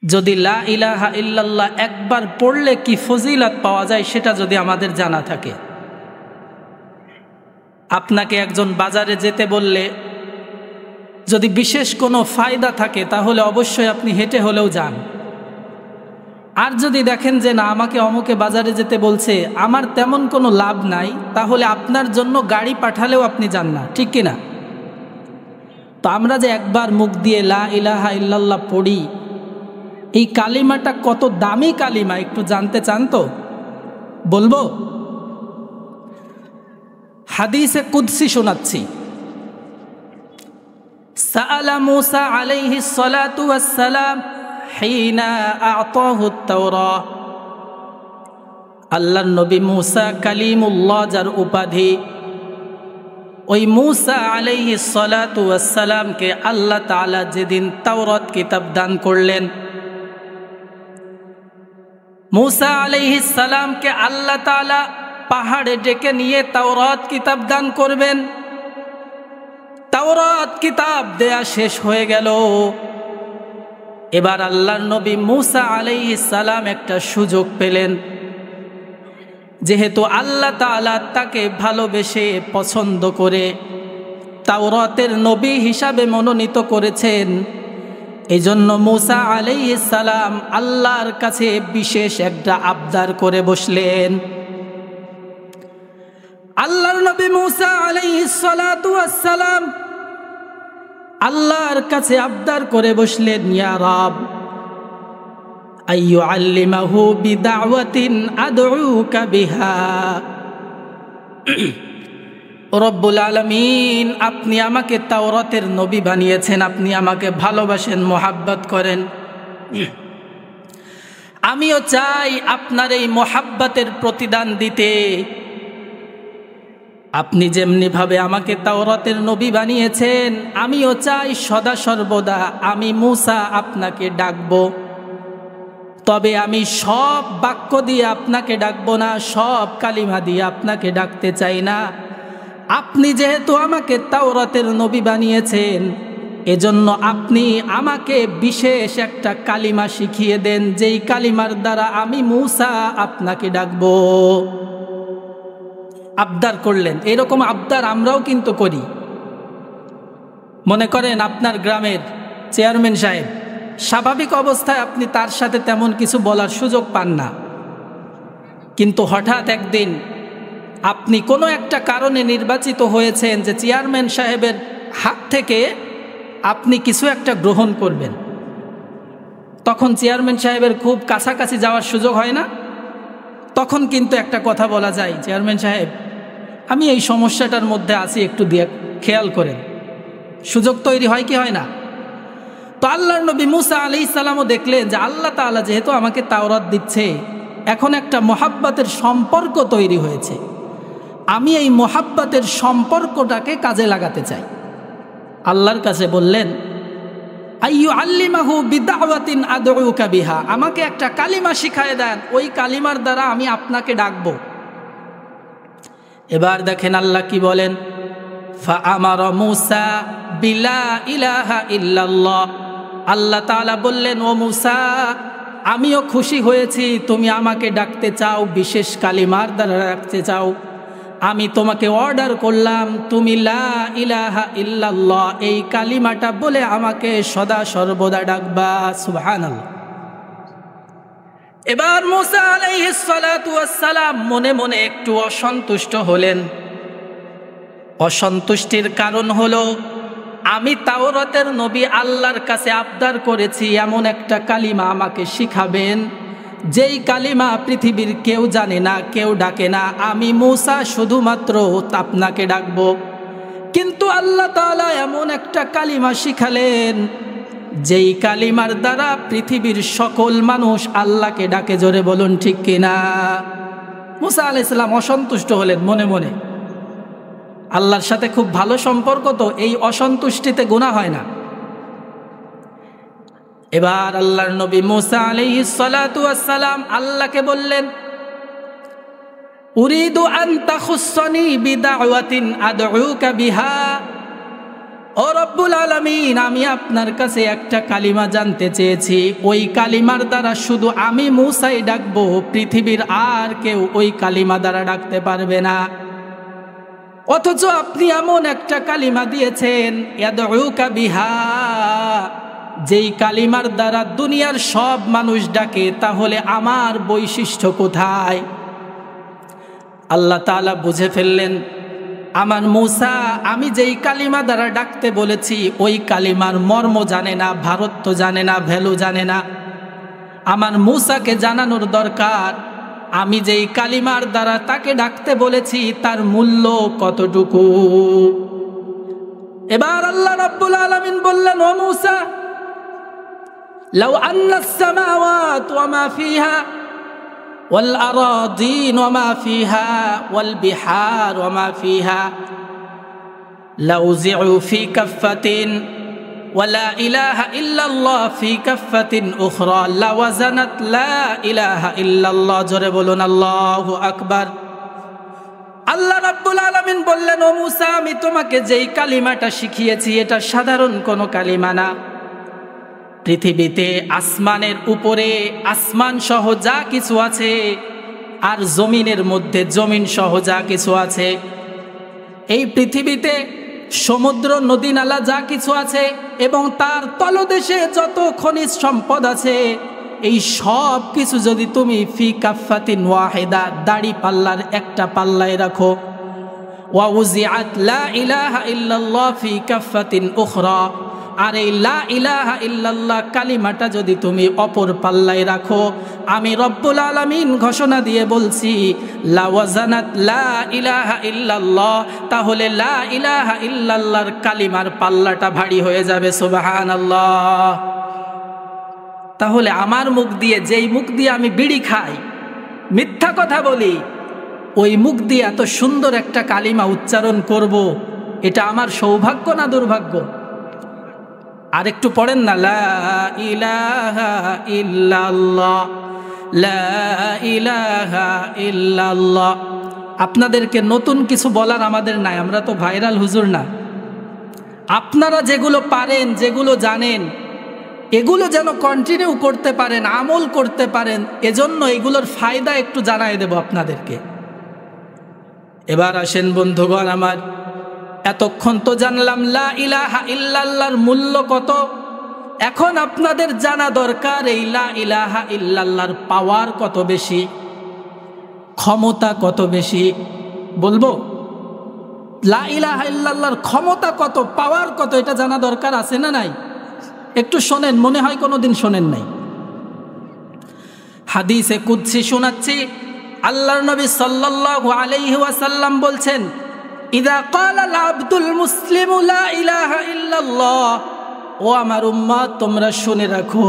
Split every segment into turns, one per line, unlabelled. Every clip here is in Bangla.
যদি লা ইলাহা ইল্লাল্লাহ একবার পড়লে কি ফজিলত পাওয়া যায় সেটা যদি আমাদের জানা থাকে। আপনাকে একজন বাজারে যেতে বললে যদি বিশেষ কোনো ফায়দা থাকে তাহলে অবশ্যই আপনি হেঁটে হলেও যান। আর যদি দেখেন যে না, আমাকে অমুকে বাজারে যেতে বলছে, আমার তেমন কোনো লাভ নাই, তাহলে আপনার জন্য গাড়ি পাঠালেও আপনি যান না, ঠিক কিনা? তো আমরা যে একবার মুখ দিয়ে লা ইলাহা ইল্লাল্লাহ পড়ি, এই কালিমাটা কত দামি কালিমা একটু জানতে চান তো? বলবো? হাদিসে কুদসি শোনাচ্ছি। সাআলা মূসা আলাইহিস সালাতু ওয়াস সালাম হিনা আ'তাহু আত-তাওরাহ। আল্লাহর নবী মূসা কালিমুল্লাহ যার উপাধি, ওই মূসা আলাইহিস সালাতু ওয়াস সালামকে আল্লাহ তাআলা যেদিন তাওরাত কিতাব দান করলেন, মূসা আলাইহিস সালামকে আল্লাহ তাআলা পাহাড়ে ডেকে নিয়ে তাওরাত কিতাব দান করবেন। তাওরাত কিতাব দেয়া শেষ হয়ে গেল। এবার আল্লাহর নবী মূসা আলাইহিস সালাম একটা সুযোগ পেলেন, যেহেতু আল্লাহ তাআলা তাকে ভালোবেসে পছন্দ করে তাওরাতের নবী হিসাবে মনোনীত করেছেন। এজন্য মূসা আলাইহিস সালাম আল্লাহর কাছে বিশেষ একটা আবদার করে বসলেন। আল্লাহর নবী মূসা আলাইহিস সালাতু ওয়াস সালাম আল্লাহর কাছে আবদার করে বসলেন, ইয়া রব আইয়ুআল্লিমাহু বিদাওয়াতিন আদউকা বিহা। রব্বুল আলামিন, আপনি আমাকে তাওরাতের নবী বানিয়েছেন, আপনি আমাকে ভালোবাসেন, মোহাব্বত করেন। আমিও চাই আপনার এই মোহাব্বতের প্রতিদান দিতে। আপনি যেমনিভাবে আমাকে তাওরাতের নবী বানিয়েছেন, আমিও চাই সদা সর্বদা আমি মূসা আপনাকে ডাকব। তবে আমি সব বাক্য দিয়ে আপনাকে ডাকবো না, সব কালিমা দিয়ে আপনাকে ডাকতে চাই না। আপনি যেহেতু আমাকে তাওরাতের নবী বানিয়েছেন, এজন্য আপনি আমাকে বিশেষ একটা কালিমা শিখিয়ে দেন, যেই কালিমার দ্বারা আমি মূসা আপনাকে ডাকবো। আবদার করলেন। এরকম আবদার আমরাও কিন্তু করি। মনে করেন আপনার গ্রামের চেয়ারম্যান সাহেব, স্বাভাবিক অবস্থায় আপনি তার সাথে তেমন কিছু বলার সুযোগ পান না, কিন্তু হঠাৎ একদিন আপনি কোনো একটা কারণে নির্বাচিত হয়েছেন যে চেয়ারম্যান সাহেবের হাত থেকে আপনি কিছু একটা গ্রহণ করবেন। তখন চেয়ারম্যান সাহেবের খুব কাছাকাছি যাওয়ার সুযোগ হয় না। তখন কিন্তু একটা কথা বলা যায়, চেয়ারম্যান সাহেব আমি এই সমস্যাটার মধ্যে আছি, একটু দিয়ে খেয়াল করেন। সুযোগ তৈরি হয় কি হয় না? তো আল্লাহর নবী মূসা আলাইহিস সালামও দেখলেন যে আল্লাহ তাআলা যেহেতু আমাকে তাওরাত দিচ্ছে, এখন একটা মোহাব্বতের সম্পর্ক তৈরি হয়েছে, আমি এই মোহাব্বতের সম্পর্কটাকে কাজে লাগাতে চাই। আল্লাহর কাছে বললেন, আইয়ুআল্লিমাহু বিদাওয়াতিন আদউকা বিহা, আমাকে একটা কালিমা শিখায় দেন, ওই কালিমার দ্বারা আমি আপনাকে ডাকবো। এবার দেখেন আল্লাহ কি বলেন, ফাআমারা মূসা বিলা ইলাহা ইল্লাল্লাহ। আল্লাহ তাআলা বললেন, ও মূসা, আমিও খুশি হয়েছি তুমি আমাকে ডাকতে চাও, বিশেষ কালিমার দ্বারা ডাকতে চাও। আমি তোমাকে অর্ডার করলাম তুমি লা ইলাহা ইল্লাল্লাহ এই কালিমাটা বলে আমাকে সদা সর্বদা ডাকবা। সুবহানাল্লাহ। এবার মূসা আলাইহিস সালাতু ওয়াস সালাম মনে মনে একটু অসন্তুষ্ট হলেন। অসন্তুষ্টির কারণ হলো, আমি তাওরাতের নবী আল্লাহর কাছে আবদার করেছি এমন একটা কালিমা আমাকে শিখাবেন, যেই কালিমা পৃথিবীর কেউ জানে না, কেউ ডাকে না, আমি মূসা শুধুমাত্র আপনাকে ডাকবো। কিন্তু আল্লাহ তাআলা এমন একটা কালিমা শিখালেন, যেই কালিমার দ্বারা পৃথিবীর সকল মানুষ আল্লাহকে ডাকে। জোরে বলুন ঠিক কিনা? মূসা আলাইহিস সালাম অসন্তুষ্ট হলেন মনে মনে। আল্লাহর সাথে খুব ভালো সম্পর্ক, তো এই অসন্তুষ্টিতে গুনাহ হয় না। এবার আল্লাহর নবী মূসা আলাইহিস সালাতু ওয়াস সালাম আল্লাহকে বললেন, উরিদু আন তাখুসসানি বিদাওয়াতিন আদউকা বিহা। ও ও রব্বুল আলামিন, আমি আপনার কাছে একটা কালিমা জানতে চেয়েছি, ওই কালিমার দ্বারা শুধু আমি মূসাই ডাকবো, পৃথিবীর আর কেউ ওই কালিমা দ্বারা ডাকতে পারবে না। অথচ আপনি এমন একটা কালিমা দিয়েছেন, ইয়াদউকা বিহা, যেই কালিমার দ্বারা দুনিয়ার সব মানুষ ডাকে, তাহলে আমার বৈশিষ্ট্য কোথায়? আল্লাহ তাআলা বুঝে ফেললেন, আমার মূসা আমি যেই কালিমা দ্বারা ডাকতে বলেছি ওই কালিমার মর্ম জানে না, ভারত্ব জানে না, ভ্যালু জানে না। আমার মূসাকে জানানোর দরকার আমি যেই কালিমার দ্বারা তাকে ডাকতে বলেছি তার মূল্য কতটুকু। এবার আল্লাহ রাব্বুল আলামিন বললেন, ও মূসা, লাউ আন্নাস সামাওয়াতি ওয়া মা ফিহা ওয়াল আরাদিন ওয়া মা ফিহা ওয়াল বিহার ওয়া মা ফিহা লাউযিউ ফি কাফফাতিন ওয়া লা ইলাহা ইল্লাল্লাহ ফি কাফফাতিন উখরা লাওয়াজানাত লা ইলাহা ইল্লাল্লাহ। জোরে বলুন আল্লাহু আকবার। আল্লাহ রাব্বুল আলামিন বললেন, ও মূসা, আমি তোমাকে যেই কালিমাটা শিখিয়েছি এটা সাধারণ কোনো কালিমা না। পৃথিবীতে আসমানের উপরে আসমান সহ যা কিছু আছে, আর জমিনের মধ্যে জমিন সহ যা কিছু আছে, এই পৃথিবীতে সমুদ্র নদী নালা যা কিছু আছে এবং তার তলদেশে যত খনিজ সম্পদ আছে, এই সব কিছু যদি তুমি ফি কাফফাতিন ওয়াহিদা, দাড়ি পাল্লার একটা পাল্লায় রাখো, ওয়া উযিআত লা ইলাহা ইল্লাল্লাহ ফি কাফফাতিন উখরা, আর এই লা ইলাহা ইল্লাল্লাহ কালিমাটা যদি তুমি অপর পাল্লায় রাখো, আমি রব্বুল আলামিন ঘোষণা দিয়ে বলছি, লাওয়াজানাত লা ইলাহা ইল্লাল্লাহ, তাহলে লা ইলাহা ইল্লাল্লাহর কালিমার পাল্লাটা ভারী হয়ে যাবে। সুবহানাল্লাহ। তাহলে আমার মুখ দিয়ে, যেই মুখ দিয়ে আমি বিড়ি খাই, মিথ্যা কথা বলি, ওই মুখ দিয়ে এত সুন্দর একটা কালিমা উচ্চারণ করব, এটা আমার সৌভাগ্য না দুর্ভাগ্য? আর একটু পড়েন না, লা ইলাহা ইল্লাল্লাহ, লা ইলাহা ইল্লাল্লাহ। আপনাদেরকে নতুন কিছু বলার আমাদের নাই, আমরা তো ভাইরাল হুজুর না। আপনারা যেগুলো পারেন, যেগুলো জানেন, এগুলো যেন কন্টিনিউ করতে পারেন, আমল করতে পারেন, এজন্য এগুলোর ফায়দা একটু জানাই দেব আপনাদেরকে। এবার আসেন বন্ধুগণ আমার, এতক্ষণ তো জানলাম লা ইলাহা ইল্লাল্লাহর মূল্য কত। এখন আপনাদের জানা দরকার এই লা ইলাহা ইল্লাল্লাহর পাওয়ার কত বেশি, ক্ষমতা কত বেশি। বলবো লা ইলাহা ইল্লাল্লাহর ক্ষমতা কত, পাওয়ার কত, এটা জানা দরকার আছে না নাই? একটু শোনেন, মনে হয় কোনোদিন শোনেন নাই। হাদিসে কুদসি শোনাচ্ছি, আল্লাহর নবী সাল্লাল্লাহু আলাইহি ওয়াসাল্লাম বলছেন, ইযা ক্বালাল আবদুল মুসলিমু লা ইলাহা ইল্লাল্লাহ, ও আমার উম্মত তোমরা শুনে রাখো,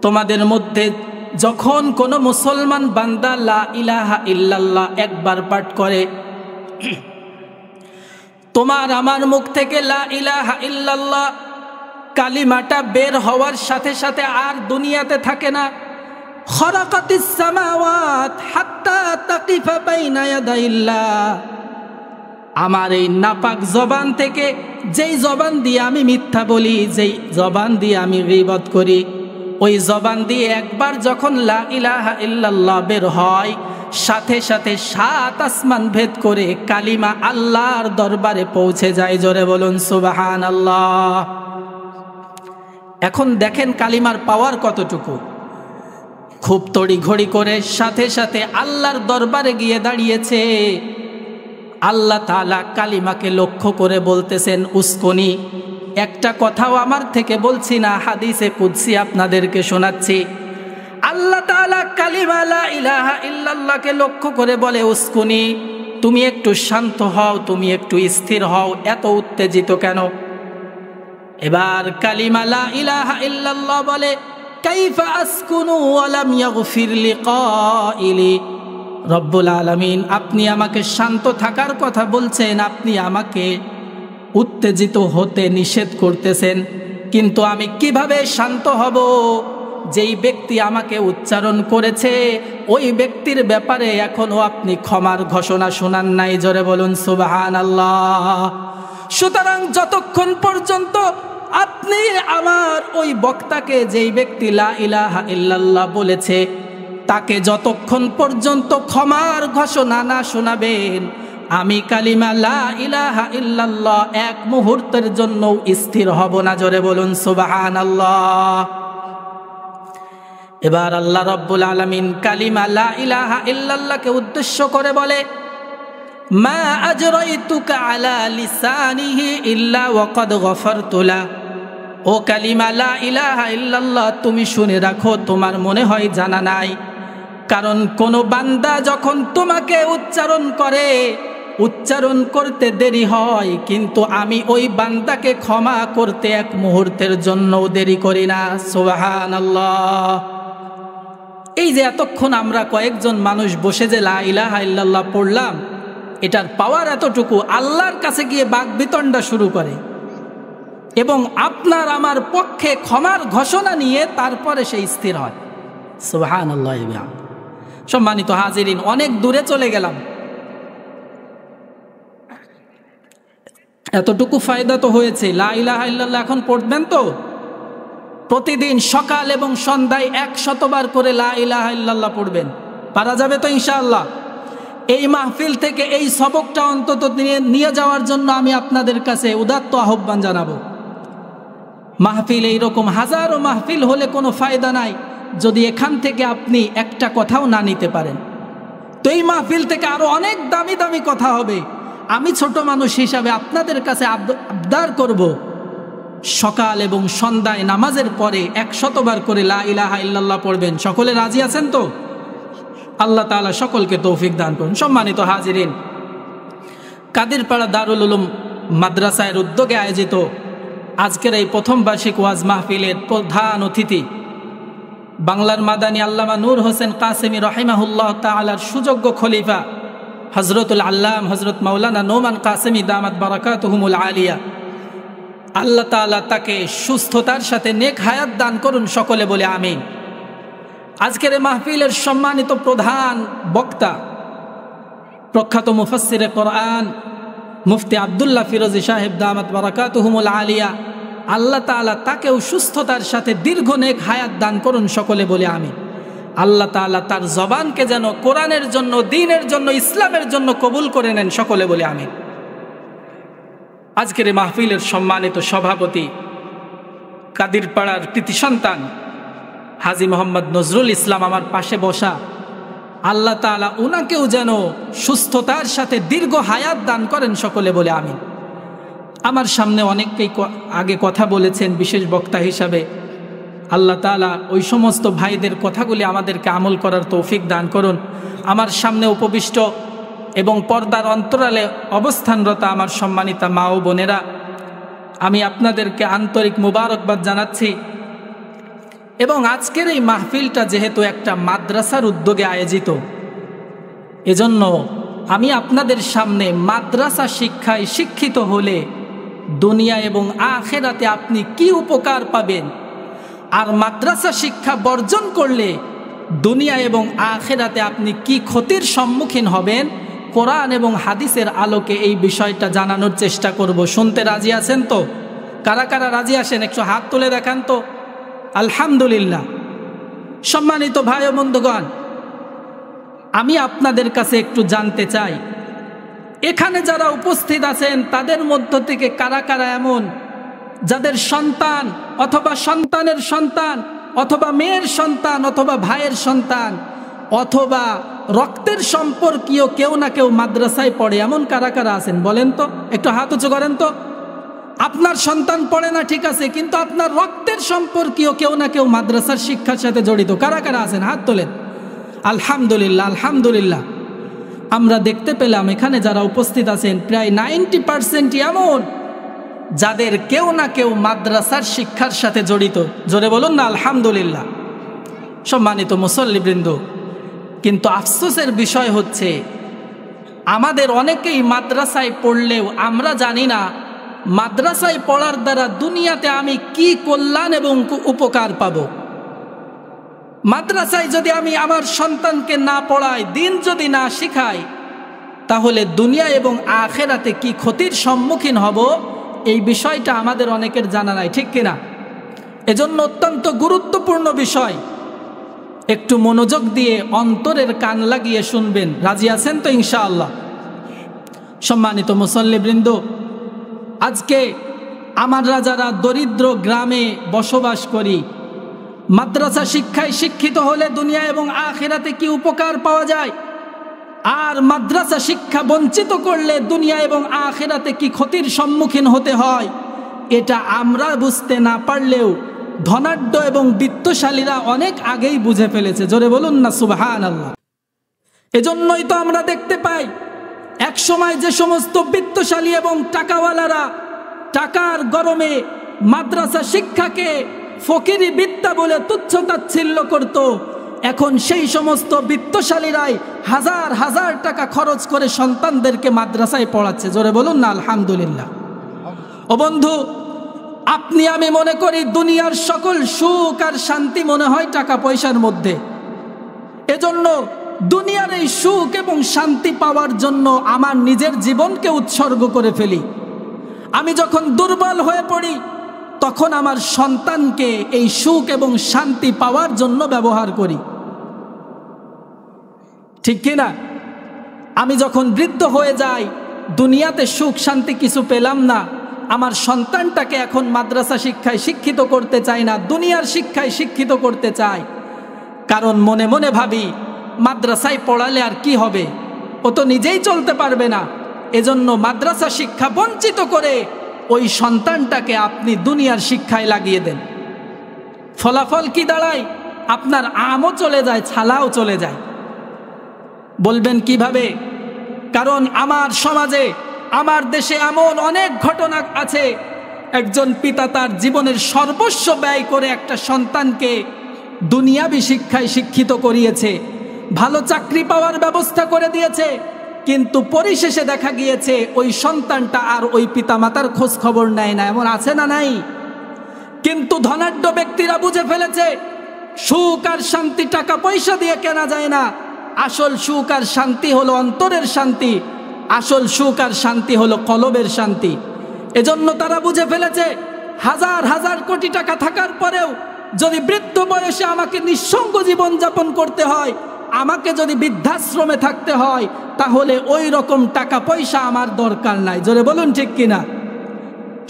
তোমাদের মধ্যে যখন কোনো মুসলমান বান্দা লা ইলাহা ইল্লাল্লাহ একবার পাঠ করে, তোমার আমার মুখ থেকে লা ইলাহা ইল্লাল্লাহ কালিমাটা বের হওয়ার সাথে সাথে আর দুনিয়াতে থাকে না। খরাকাতিস সামাওয়াত হাত্তা তাকিফা বাইনা ইয়াদাইল্লাহ, আমার এই নাপাক জবান থেকে, যেই জবান দিয়ে আমি মিথ্যা বলি, যেই জবান দিয়ে আমি গীবত করি, ওই জবান দিয়ে একবার যখন লা ইলাহা ইল্লাল্লাহ বের হয়, সাথে সাথে 7 আসমান ভেদ করে কালিমা আল্লাহর দরবারে পৌঁছে যায়। জোরে বলুন সুবহানাল্লাহ। এখন দেখেন কালিমার পাওয়ার কতটুকু। খুব তড়িঘড়ি করে সাথে সাথে আল্লাহর দরবারে গিয়ে দাঁড়িয়েছে। আল্লাহ তাআলা কালিমাকে লক্ষ্য করে বলতেছেন, উস্কুনি। একটা কথাও আমার থেকে বলছি না, হাদিসে কুদসি আপনাদেরকে শোনাচ্ছি। আল্লাহ তাআলা কালিমা লা ইলাহা ইল্লাল্লাহকে লক্ষ্য করে বলে, উস্কুনি, তুমি একটু শান্ত হও, তুমি একটু স্থির হও, এত উত্তেজিত কেন? এবার কালিমা লা ইলাহা ইল্লাল্লাহ বলে, কাইফা আসকুনু ওয়া লাম ইয়াগফির লিকাইলি। রব্বুল আলামিন, আপনি আমাকে শান্ত থাকার কথা বলছেন, আপনি আমাকে উত্তেজিত হতে নিষেধ করতেছেন, কিন্তু আমি কিভাবে শান্ত হব? যেই ব্যক্তি আমাকে উচ্চারণ করেছে ওই ব্যক্তির ব্যাপারে এখনো আপনি ক্ষমার ঘোষণা শোনান নাই। জোরে বলুন সুবহানাল্লাহ। সুতরাং যতক্ষণ পর্যন্ত আপনি আমার ওই বক্তাকে, যেই ব্যক্তি লা ইলাহা ইল্লাল্লাহ বলেছে, তাকে যতক্ষণ পর্যন্ত ক্ষমার ঘোষণা না শোনাবেন, আমি কালিমা লা ইলাহা ইল্লাল্লাহ এক মুহূর্তের জন্য স্থির হব না। জোরে বলুন সুবহানাল্লাহ। এবার আল্লাহ রাব্বুল আলামিন কালিমা লা ইলাহা ইল্লাল্লাহকে উদ্দেশ্য করে বলে, মা আজরাইতুকা আলা লিসানিহি ইল্লা ওয়াকাদ গফারতু লা। ও কালিমা লা ইলাহা ইল্লাল্লাহ, তুমি শুনে রাখো, তোমার মনে হয় জানা নাই। কারণ কোন বান্দা যখন তোমাকে উচ্চারণ করতে দেরি হয়, কিন্তু আমি ওই বান্দাকে ক্ষমা করতে এক মুহূর্তের জন্যও দেরি করি না। সুবহানাল্লাহ। এই যে এতক্ষণ আমরা কয়েকজন মানুষ বসে যে লা ইলাহা ইল্লাল্লাহ পড়লাম, এটার পাওয়ার এতটুকু, আল্লাহর কাছে গিয়ে বাকবিতণ্ডা শুরু করে এবং আপনার আমার পক্ষে ক্ষমার ঘোষণা নিয়ে তারপরে সে স্থির হয়। সুবহানাল্লাহ। সম্মানিত হাজিরিন, অনেক দূরে চলে গেলাম, এতটুকু ফায়দা তো হয়েছে। লা ইলাহা ইল্লাল্লাহ এখন পড়বেন তো, প্রতিদিন সকাল এবং সন্ধ্যায় 100 বার করে লা ইলাহা ইল্লাল্লাহ পড়বেন। পারা যাবে তো ইনশাআল্লাহ? এই মাহফিল থেকে এই সবকটা অন্তত নিয়ে যাওয়ার জন্য আমি আপনাদের কাছে উদাত্ত আহ্বান জানাবো। মাহফিল এইরকম হাজারো মাহফিল হলে কোনো ফায়দা নাই যদি এখান থেকে আপনি একটা কথাও না নিতে পারেন। তো এই মাহফিল থেকে আরো অনেক দামি দামি কথা হবে। আমি ছোট মানুষ হিসাবে আপনাদের কাছে আবদার করব, সকাল এবং সন্ধ্যায় নামাজের পরে 100 বার করে লা ইলাহা ইল্লাল্লাহ পড়বেন। সকলে রাজি আছেন তো? আল্লাহ তাআলা সকলকে তৌফিক দান করুন। সম্মানিত হাজিরিন, কাদিরপাড়া দারুল উলুম মাদ্রাসার উদ্যোগে আয়োজিত আজকের এই প্রথম বার্ষিক ওয়াজ মাহফিলের প্রধান অতিথি বাংলার মাদানী আল্লামা নূর হোসেন কাসেমী রাহিমাহুল্লাহ তাআলার সুযোগ্য খলিফা হযরতুল আল্লাম হযরত মাওলানা নোমান কাসেমী দামাত বারাকাতুহুমুল আলিয়া, আল্লাহ তাআলা তাকে সুস্থতার সাথে নেক হায়াত দান করুন। সকলে বলে আমিন। আজকের এই মাহফিলের সম্মানিত প্রধান বক্তা প্রখ্যাত মুফাসসিরে কোরআন মুফতি আব্দুল্লাহ ফিরোজী সাহেব দামাত বারাকাতুহুমুল আলিয়া, আল্লাহ তাআলা তাকেও সুস্থতার সাথে দীর্ঘ নেক হায়াত দান করুন। সকলে বলে আমিন। আল্লাহ তাআলা তার জবানকে যেন কোরআনের জন্য, দ্বীনের জন্য, ইসলামের জন্য কবুল করে নেন। সকলে বলে আমিন। আজকের এই মাহফিলের সম্মানিত সভাপতি কাদিরপাড়ার কৃতি সন্তান হাজী মোহাম্মদ নজরুল ইসলাম আমার পাশে বসা, আল্লাহ তাআলা উনাকেও যেন সুস্থতার সাথে দীর্ঘ হায়াত দান করেন। সকলে বলে আমিন। আমার সামনে অনেককেই আগে কথা বলেছেন বিশেষ বক্তা হিসাবে, আল্লাহ তাআলা ওই সমস্ত ভাইদের কথাগুলি আমাদেরকে আমল করার তৌফিক দান করুন। আমার সামনে উপবিষ্ট এবং পর্দার অন্তরালে অবস্থানরত আমার সম্মানিতা মা ও বোনেরা, আমি আপনাদেরকে আন্তরিক মুবারকবাদ জানাচ্ছি। এবং আজকের এই মাহফিলটা যেহেতু একটা মাদ্রাসার উদ্যোগে আয়োজিত, এজন্য আমি আপনাদের সামনে মাদ্রাসা শিক্ষায় শিক্ষিত হলে দুনিয়া এবং আখিরাতে আপনি কি উপকার পাবেন, আর মাদ্রাসা শিক্ষা বর্জন করলে দুনিয়া এবং আখিরাতে আপনি কি ক্ষতির সম্মুখীন হবেন, কোরআন এবং হাদিসের আলোকে এই বিষয়টা জানানোর চেষ্টা করব। শুনতে রাজি আছেন তো? কারা কারা রাজি আছেন একটু হাত তুলে দেখান তো। আলহামদুলিল্লাহ। সম্মানিত ভাই ও বন্ধুগণ, আমি আপনাদের কাছে একটু জানতে চাই, এখানে যারা উপস্থিত আছেন তাদের মধ্য থেকে কারা কারা এমন যাদের সন্তান অথবা সন্তানের সন্তান অথবা মেয়ের সন্তান অথবা ভাইয়ের সন্তান অথবা রক্তের সম্পর্কীয় কেউ না কেউ মাদ্রাসায় পড়ে, এমন কারা কারা আছেন বলেন তো? একটু হাত উঁচু করেন তো। আপনার সন্তান পড়ে না ঠিক আছে, কিন্তু আপনার রক্তের সম্পর্কীয় কেউ না কেউ মাদ্রাসার শিক্ষার সাথে জড়িত, কারা কারা আছেন হাত তোলেন। আলহামদুলিল্লাহ, আলহামদুলিল্লাহ। আমরা দেখতে পেলাম এখানে যারা উপস্থিত আছেন প্রায় 90% এমন যাদের কেউ না কেউ মাদ্রাসার শিক্ষার সাথে জড়িত। জোরে বলুন না আলহামদুলিল্লাহ। সম্মানিত মুসল্লিবৃন্দ, কিন্তু আফসোসের বিষয় হচ্ছে আমাদের অনেকেই মাদ্রাসায় পড়লেও আমরা জানি না মাদ্রাসায় পড়ার দ্বারা দুনিয়াতে আমি কি কল্যাণ এবং উপকার পাব। মাদ্রাসায় যদি আমি আমার সন্তানকে না পড়াই, দিন যদি না শিখাই, তাহলে দুনিয়া এবং আখেরাতে কি ক্ষতির সম্মুখীন হব, এই বিষয়টা আমাদের অনেকের জানা নাই, ঠিক কিনা? এজন্য অত্যন্ত গুরুত্বপূর্ণ বিষয়, একটু মনোযোগ দিয়ে অন্তরের কান লাগিয়ে শুনবেন। রাজি আছেন তো ইনশাআল্লাহ? সম্মানিত মুসল্লিবৃন্দ, আজকে আমরা যারা দরিদ্র গ্রামে বসবাস করি, মাদ্রাসা শিক্ষায় শিক্ষিত হলে দুনিয়া এবং আখিরাতে কি উপকার পাওয়া যায়, আর মাদ্রাসা শিক্ষা বঞ্চিত করলে দুনিয়া এবং আখিরাতে কি ক্ষতির সম্মুখীন হতে হয়, এটা আমরা বুঝতে না পারলেও ধনাঢ্য এবং বিত্তশালীরা অনেক আগেই বুঝে ফেলেছে। জোরে বলুন না সুবহানাল্লাহ। এজন্যই তো আমরা দেখতে পাই এক সময় যে সমস্ত বিত্তশালী এবং টাকাওয়ালারা টাকার গরমে মাদ্রাসা শিক্ষাকে ফকিরি বিদ্যা বলে তুচ্ছ-তাচ্ছিল্য করত, এখন সেই সমস্ত বিত্তশালীরাই হাজার হাজার টাকা খরচ করে সন্তানদেরকে মাদ্রাসায় পড়াচ্ছে। জোরে বলুন না আলহামদুলিল্লাহ। ও বন্ধু, আপনি আমি মনে করি দুনিয়ার সকল সুখ আর শান্তি মনে হয় টাকা পয়সার মধ্যে। এজন্য দুনিয়ার এই সুখ এবং শান্তি পাওয়ার জন্য আমার নিজের জীবনকে উৎসর্গ করে ফেলি। আমি যখন দুর্বল হয়ে পড়ি তখন আমার সন্তানকে এই সুখ এবং শান্তি পাওয়ার জন্য ব্যবহার করি, ঠিক কিনা? আমি যখন বৃদ্ধ হয়ে যাই, দুনিয়াতে সুখ শান্তি কিছু পেলাম না, আমার সন্তানটাকে এখন মাদ্রাসা শিক্ষায় শিক্ষিত করতে চাই না, দুনিয়ার শিক্ষায় শিক্ষিত করতে চাই। কারণ মনে মনে ভাবি মাদ্রাসায় পড়ালে আর কি হবে, ও তো নিজেই চলতে পারবে না। এজন্য মাদ্রাসা শিক্ষা বঞ্চিত করে ওই সন্তানটাকে আপনি দুনিয়ার শিক্ষায় লাগিয়ে দেন। ফলাফল কি দাঁড়ায়? আপনার আমও চলে যায়, ছালাও চলে যায়। বলবেন কিভাবে? কারণ আমার সমাজে, আমার দেশে এমন অনেক ঘটনা আছে, একজন পিতা তার জীবনের সর্বস্ব ব্যয় করে একটা সন্তানকে দুনিয়াবি শিক্ষায় শিক্ষিত করিয়েছে, ভালো চাকরি পাওয়ার ব্যবস্থা করে দিয়েছে, কিন্তু পরিশেষে দেখা গিয়েছে ওই সন্তানটা আর ওই পিতামাতার খোঁজ খবর নেয় না। এমন আছে না নাই? কিন্তু ধনাঢ্য ব্যক্তিরা বুঝে ফেলেছে সুখ আর শান্তি টাকা পয়সা দিয়ে কেনা যায় না। আসল সুখ আর শান্তি হলো অন্তরের শান্তি, আসল সুখ আর শান্তি হলো কলবের শান্তি। এজন্য তারা বুঝে ফেলেছে হাজার হাজার কোটি টাকা থাকার পরেও যদি বৃদ্ধ বয়সে আমাকে নিঃসঙ্গ জীবন যাপন করতে হয়, আমাকে যদি বৃদ্ধাশ্রমে থাকতে হয়, তাহলে ওই রকম টাকা পয়সা আমার দরকার নাই। জোরে বলুন ঠিক কিনা?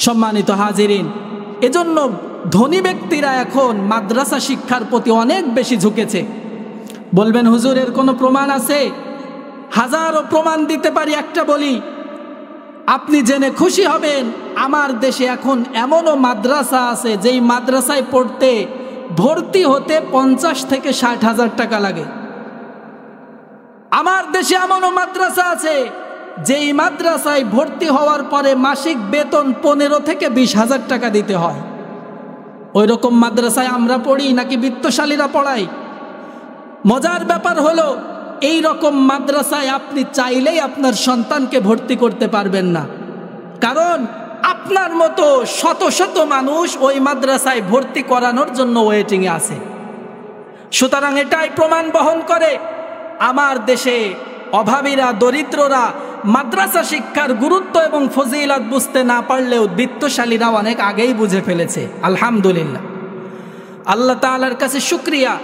সম্মানিত হাজিরিন, এজন্য ধনী ব্যক্তিরা এখন মাদ্রাসা শিক্ষার প্রতি অনেক বেশি ঝুঁকেছে। বলবেন হুজুর এর কোনো প্রমাণ আছে? হাজারো প্রমাণ দিতে পারি, একটা বলি, আপনি জেনে খুশি হবেন। আমার দেশে এখন এমনও মাদ্রাসা আছে যেই মাদ্রাসায় পড়তে ভর্তি হতে 50 থেকে 60 হাজার টাকা লাগে। আমার দেশে এমনও মাদ্রাসা আছে যেই মাদ্রাসায় ভর্তি হওয়ার পরে মাসিক বেতন 15 থেকে 20 হাজার টাকা দিতে হয়। ওই রকম মাদ্রাসায় আমরা পড়ি নাকি বিত্তশালীরা পড়াই? মজার ব্যাপার হলো এই রকম মাদ্রাসায় আপনি চাইলেই আপনার সন্তানকে ভর্তি করতে পারবেন না, কারণ আপনার মতো শত শত মানুষ ওই মাদ্রাসায় ভর্তি করানোর জন্য ওয়েটিংয়ে আছে। সুতরাং এটাই প্রমাণ বহন করে আমার দেশে অভাবীরা, দরিদ্ররা মাদ্রাসা শিক্ষার গুরুত্ব এবং ফজিলত বুঝতে না পারলেও বিত্তশালীরা অনেক আগেই বুঝে ফেলেছে। আলহামদুলিল্লাহ, আল্লাহ তাআলার কাছে শুকরিয়া,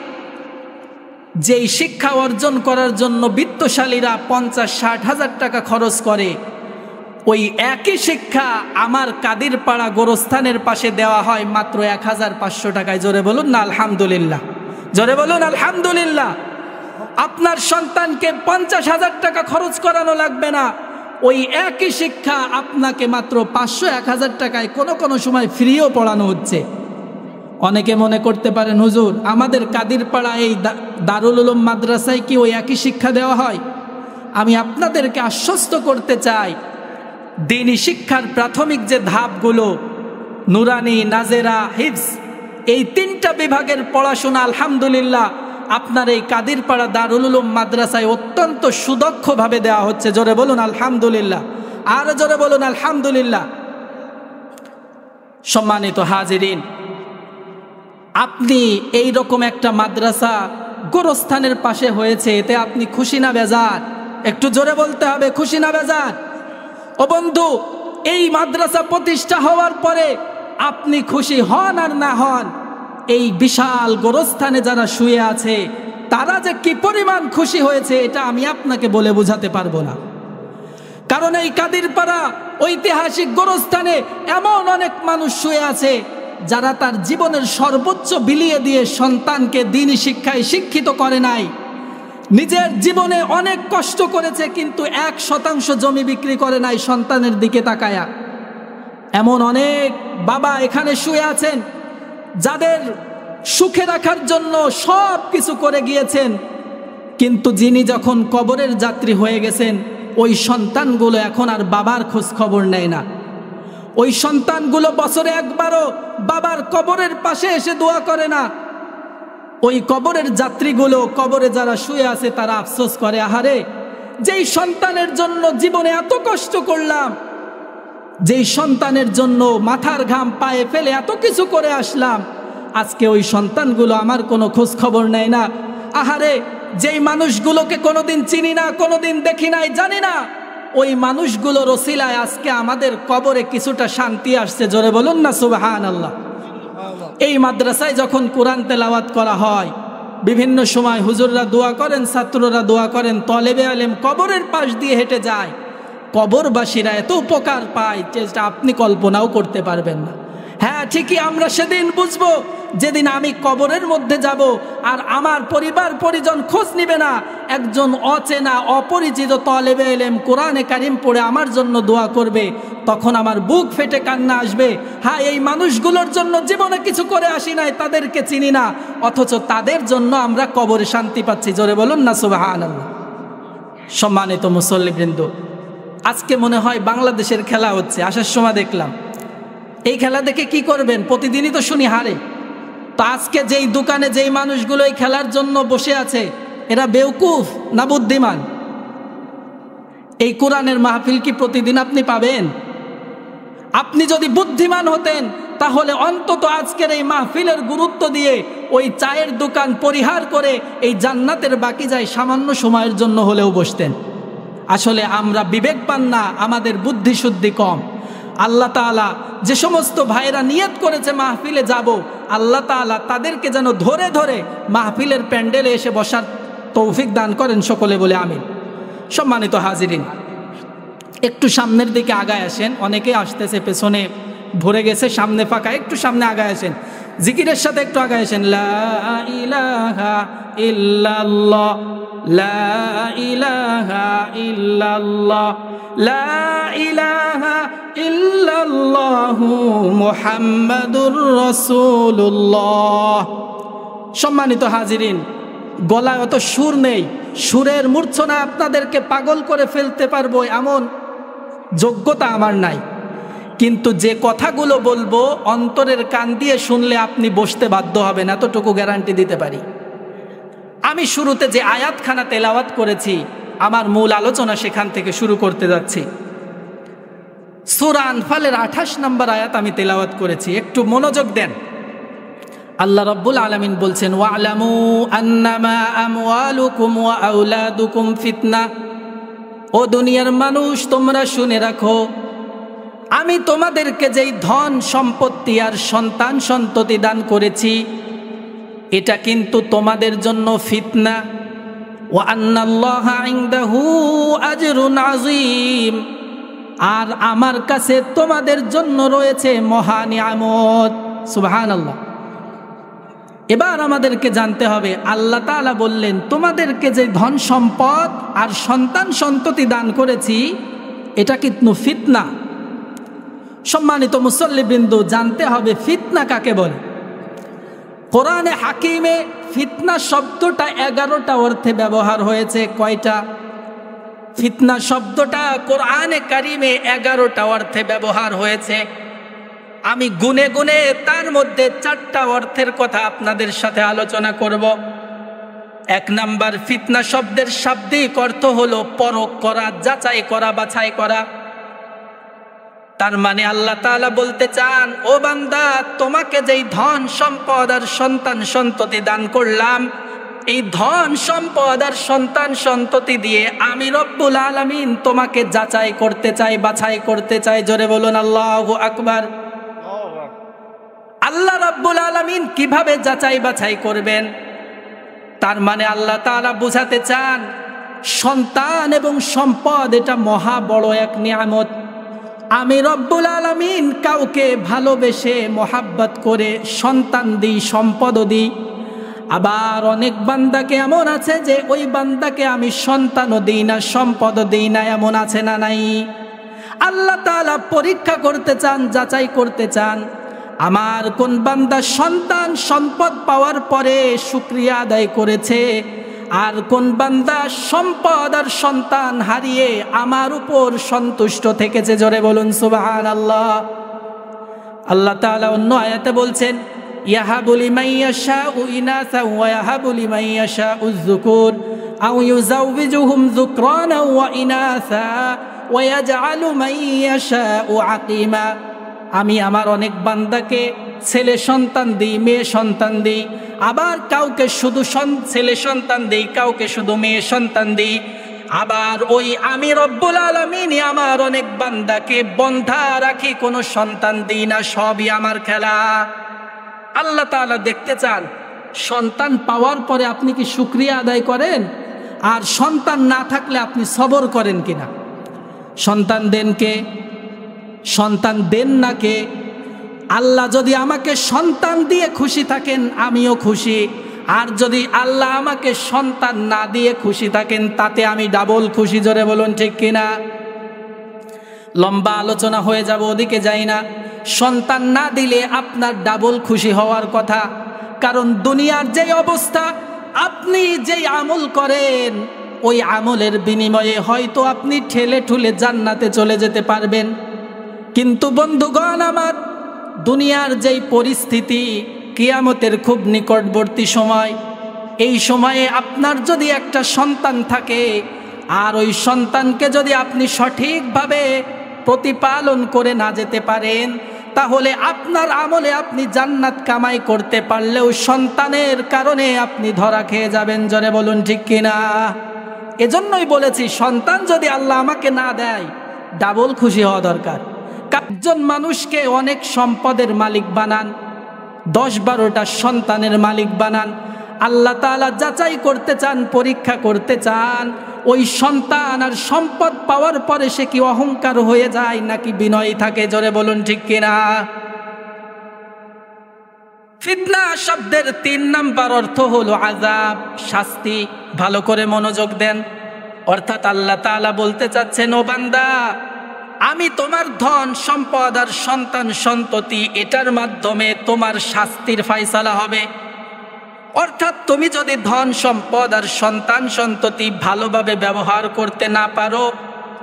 যেই শিক্ষা অর্জন করার জন্য বিত্তশালীরা 50-60 হাজার টাকা খরচ করে, ওই একই শিক্ষা আমার কাদিরপাড়া গোরস্থানের পাশে দেওয়া হয় মাত্র 1500 টাকায়। জোরে বলুন না আলহামদুলিল্লাহ, জোরে বলুন আলহামদুলিল্লাহ। আপনার সন্তানকে 50 হাজার টাকা খরচ করানো লাগবে না, ওই একই শিক্ষা আপনাকে মাত্র 500-1000 টাকায় কোনো কোনো সময় ফ্রিও পড়ানো হচ্ছে। অনেকে মনে করতে পারেন হুজুর আমাদের কাদিরপাড়া এই দারুল উলুম মাদ্রাসায় কি ওই একই শিক্ষা দেওয়া হয়? আমি আপনাদেরকে আশ্বস্ত করতে চাই, দ্বীনি শিক্ষার প্রাথমিক যে ধাপগুলো, নুরানি, নাজেরা, হিফজ, এই 3টা বিভাগের পড়াশোনা আলহামদুলিল্লাহ আপনার এই কাদিরপাড়া দারুল উলুম মাদ্রাসায় অত্যন্ত সুদক্ষভাবে দেওয়া হচ্ছে। জোরে বলুন আলহামদুলিল্লাহ, আর জোরে বলুন আলহামদুলিল্লাহ। সম্মানিত হাজিরিন, আপনি এই রকম একটা মাদ্রাসা গোরস্থানের পাশে হয়েছে, এতে আপনি খুশি না বেজার? একটু জোরে বলতে হবে, খুশি না বেজার? ও বন্ধু, এই মাদ্রাসা প্রতিষ্ঠা হওয়ার পরে আপনি খুশি হন আর না হন, এই বিশাল গোরস্থানে যারা শুয়ে আছে তারা যে কি পরিমাণ খুশি হয়েছে এটা আমি আপনাকে বলে বোঝাতে পারবো না। কারণ এই কাদিরপাড়া ঐতিহাসিক গোরস্থানে এমন অনেক মানুষ শুয়ে আছে যারা তার জীবনের সর্বোচ্চ বিলিয়ে দিয়ে সন্তানকে দ্বীনি শিক্ষায় শিক্ষিত করে নাই, নিজের জীবনে অনেক কষ্ট করেছে কিন্তু 1% জমি বিক্রি করে নাই সন্তানের দিকে তাকায়া। এমন অনেক বাবা এখানে শুয়ে আছেন যাদের সুখে রাখার জন্য সব কিছু করে গিয়েছেন, কিন্তু যিনি যখন কবরের যাত্রী হয়ে গেছেন ওই সন্তানগুলো এখন আর বাবার খোঁজ খবর নেয় না। ওই সন্তানগুলো বছরে একবারও বাবার কবরের পাশে এসে দোয়া করে না। ওই কবরের যাত্রীগুলো, কবরে যারা শুয়ে আছে তারা আফসোস করে, আহারে যেই সন্তানের জন্য জীবনে এত কষ্ট করলাম, যেই সন্তানের জন্য মাথার ঘাম পায়ে ফেলে এত কিছু করে আসলাম, আজকে ওই সন্তানগুলো আমার কোনো খোঁজ খবর নেয় না। আহারে যেই মানুষগুলোকে কোনোদিন চিনি না, কোনোদিন দেখি নাই, জানি না, ওই মানুষগুলোর ওসিলায় আজকে আমাদের কবরে কিছুটা শান্তি আসছে। জোরে বলুন না সুবহানাল্লাহ। এই মাদ্রাসায় যখন কোরআন তেলাওয়াত করা হয়, বিভিন্ন সময় হুজুররা দোয়া করেন, ছাত্ররা দোয়া করেন, তলেবে আলেম কবরের পাশ দিয়ে হেঁটে যায়, কবরবাসীরা এত উপকার পায় যেটা আপনি কল্পনাও করতে পারবেন না। হ্যাঁ ঠিকই, আমরা সেদিন বুঝবো যেদিন আমি কবরের মধ্যে যাব আর আমার পরিবার পরিজন খোঁজ নিবে না, একজন অচেনা অপরিচিত তলেবে এলেম কোরআনে কারিম পড়ে আমার জন্য দোয়া করবে, তখন আমার বুক ফেটে কান্না আসবে। হ্যাঁ, এই মানুষগুলোর জন্য জীবনে কিছু করে আসি নাই, তাদেরকে চিনি না, অথচ তাদের জন্য আমরা কবরে শান্তি পাচ্ছি। জোরে বলুন না সুবহানাল্লাহ। সম্মানিত মুসল্লিবৃন্দ, আজকে মনে হয় বাংলাদেশের খেলা হচ্ছে, আসার সময় দেখলাম। এই খেলা দেখে কি করবেন? প্রতিদিনই তো শুনি হারে। তো আজকে যেই দোকানে যেই মানুষগুলো এই খেলার জন্য বসে আছে, এরা বেওকুফ না বুদ্ধিমান? এই কোরআনের মাহফিল কি প্রতিদিন আপনি পাবেন? আপনি যদি বুদ্ধিমান হতেন তাহলে অন্তত আজকের এই মাহফিলের গুরুত্ব দিয়ে ওই চায়ের দোকান পরিহার করে এই জান্নাতের বাকি যায় সামান্য সময়ের জন্য হলেও বসতেন। আসলে আমরা বিবেকবান না, আমাদের বুদ্ধি শুদ্ধি কম। আল্লাহ তাআলা যে সমস্ত ভাইরা নিয়ত করেছে মাহফিলে যাব, আল্লাহ তাআলা তাদেরকে যেন ধরে ধরে মাহফিলের প্যান্ডেলে এসে বসার তৌফিক দান করেন, সকলে বলে আমিন। সম্মানিত হাজিরিন, একটু সামনের দিকে আগায় আসেন, অনেকে আসতেছে, পেছনে ভরে গেছে, সামনে ফাঁকা, একটু সামনে আগায় আসেন, জিকিরের সাথে একটু আগায় আসেন। লা ইলাহা ইল্লাল্লাহ, লা ইলাহা ইল্লাল্লাহ, লা ইলাহা ইল্লাল্লাহু মুহাম্মাদুর রাসূলুল্লাহ। সম্মানিত হাজিরিন, গলায় অত সুর নেই, সুরের মূর্ছনা আপনাদেরকে পাগল করে ফেলতে পারবো এমন যোগ্যতা আমার নাই, কিন্তু যে কথাগুলো বলবো অন্তরের কান দিয়ে শুনলে আপনি বসতে বাধ্য হবেন, এতটুকু গ্যারান্টি দিতে পারি। আমি শুরুতে যে আয়াতখানা তেলাওয়াত করেছি, আমার মূল আলোচনা সেখান থেকে শুরু করতে যাচ্ছি। সূরা আনফালের 28 নম্বর আয়াত আমি তেলাওয়াত করেছি, একটু মনোযোগ দেন। আল্লাহ রাব্বুল আলামিন বলছেন, ওয়া'লামু আন্নামা আমওয়ালুকুম ওয়া আওলাদুকুম ফিতনা। ও দুনিয়ার মানুষ, তোমরা শুনে রাখো, আমি তোমাদেরকে যেই ধন সম্পত্তি আর সন্তান সন্ততি দান করেছি, এটা কিন্তু তোমাদের জন্য ফিতনা। ওয়া আন্নাল্লাহা ইনদাহু আজরুন আযীম, আর আমার কাছে তোমাদের জন্য রয়েছে মহা নিয়ামত। সুবহানাল্লাহ। এবার আমাদেরকে জানতে হবে, আল্লাহ তাআলা বললেন তোমাদেরকে যে ধন সম্পদ আর সন্তান সন্ততি দান করেছি, এটা কিন্তু ফিতনা। সম্মানিত মুসল্লিবৃন্দ, জানতে হবে ফিতনা কাকে বলে। কোরআনে হাকিমে ফিতনা শব্দটা 11টা অর্থে ব্যবহার হয়েছে। কয়টা? ফিতনা শব্দটা কোরআনে কারিমে 11টা অর্থে ব্যবহার হয়েছে। আমি গুনে গুনে তার মধ্যে 4টা অর্থের কথা আপনাদের সাথে আলোচনা করব। 1 নাম্বার, ফিতনা শব্দের শাব্দিক অর্থ হলো পরখ করা, যাচাই করা, বাছাই করা। তার মানে আল্লাহ তাআলা বলতে চান, ও বান্দা, তোমাকে যেই ধন সম্পদ আর সন্তান সন্ততি দান করলাম, এই ধন সম্পদ আর সন্তান সন্ততি দিয়ে আমি রব্বুল আলামিন তোমাকে যাচাই করতে চাই, বাছাই করতে চাই। জোরে বলুন আল্লাহু আকবার। আল্লাহ রব্বুল আলামিন কিভাবে যাচাই বাছাই করবেন? তার মানে আল্লাহ তাআলা বুঝাতে চান সন্তান এবং সম্পদ এটা মহা বড় এক নিয়ামত। আমি রব্বুল আলামিন কাউকে ভালোবেসে মোহাব্বত করে সন্তান দিই, সম্পদও দিই। আবার অনেক বান্দাকে এমন আছে যে ওই বান্দাকে আমি সন্তানও দিই না, সম্পদও দিই না, এমন আছে না নাই? আল্লাহ তাআলা পরীক্ষা করতে চান, যাচাই করতে চান আমার কোন বান্দা সন্তান সম্পদ পাওয়ার পরে শুকরিয়া আদায় করেছে, আর কোন বান্দা সম্পদ আর সন্তান হারিয়ে আমার উপর সন্তুষ্ট থেকেছে। জোরে বলুন সুবহানাল্লাহ। আল্লাহ তাআলা অন্য আয়াতে বলছেন ইয়াহাবু লিমান ইয়াশাউ ইনাসা ওয়া ইয়াহাবু লিমান ইয়াশাউ যুকুর আও ইউযাউযুহুম যুকরানা ওয়া ইনাসা ওয়া ইয়াজআলু মান ইয়াশাউ আকীমা। আমি আমার অনেক বান্দাকে ছেলে সন্তান দিই, মেয়ে সন্তান দিই, আবার কাউকে শুধু ছেলে সন্তান দিই, কাউকে শুধু মেয়ে সন্তান দিই। আবার ওই আমি রব্বুল আলামিন আমার অনেক বান্দাকে বন্ধা রাখি, কোনো সন্তান দিই না, সবই আমার খেলা। আল্লাহ তাআলা দেখতে চান সন্তান পাওয়ার পরে আপনি কি শুকরিয়া আদায় করেন, আর সন্তান না থাকলে আপনি সবর করেন কিনা। সন্তান দেন কে? সন্তান দেন না কে? আল্লাহ যদি আমাকে সন্তান দিয়ে খুশি থাকেন আমিও খুশি, আর যদি আল্লাহ আমাকে সন্তান না দিয়ে খুশি থাকেন তাতে আমি ডাবল খুশি। জোরে বলুন ঠিক কিনা? লম্বা আলোচনা হয়ে যাব, ওদিকে যাই না। সন্তান না দিলে আপনার ডাবল খুশি হওয়ার কথা, কারণ দুনিয়ার যেই অবস্থা, আপনি যেই আমল করেন ওই আমলের বিনিময়ে হয়তো আপনি ঠেলে ঠুলে জান্নাতে চলে যেতে পারবেন। কিন্তু বন্ধুগণ আমার, দুনিয়ার যেই পরিস্থিতি, কিয়ামতের খুব নিকটবর্তী সময়, এই সময়ে আপনার যদি একটা সন্তান থাকে আর ওই সন্তানকে যদি আপনি সঠিকভাবে প্রতিপালন করে না যেতে পারেন, তাহলে আপনার আমলে আপনি জান্নাত কামাই করতে পারলেও সন্তানের কারণে আপনি ধরা খেয়ে যাবেন। জোরে বলুন ঠিক কিনা? এজন্যই বলেছি সন্তান যদি আল্লাহ আমাকে না দেয় ডাবল খুশি হওয়া দরকার। একজন মানুষকে অনেক সম্পদের মালিক বানান, 10-12টা সন্তানের মালিক বানান, আল্লাহ তাআলা যাচাই করতে চান, পরীক্ষা করতে চান ওই সন্তান আর সম্পদ পাওয়ার পরে সে কি অহংকার হয়ে যায় নাকি বিনয়ী থাকে। জোরে বলুন ঠিক কিনা? ফিতনা শব্দের 3 নাম্বার অর্থ হলো আযাব, শাস্তি। ভালো করে মনোযোগ দেন। অর্থাৎ আল্লাহ তাআলা বলতে চাচ্ছেন, ও বান্দা, আমি তোমার ধন সম্পদ আর সন্তান সন্ততি এটার মাধ্যমে তোমার শাস্তির ফায়সালা হবে। অর্থাৎ তুমি যদি ধন সম্পদ আর সন্তান সন্ততি ভালোভাবে ব্যবহার করতে না পারো,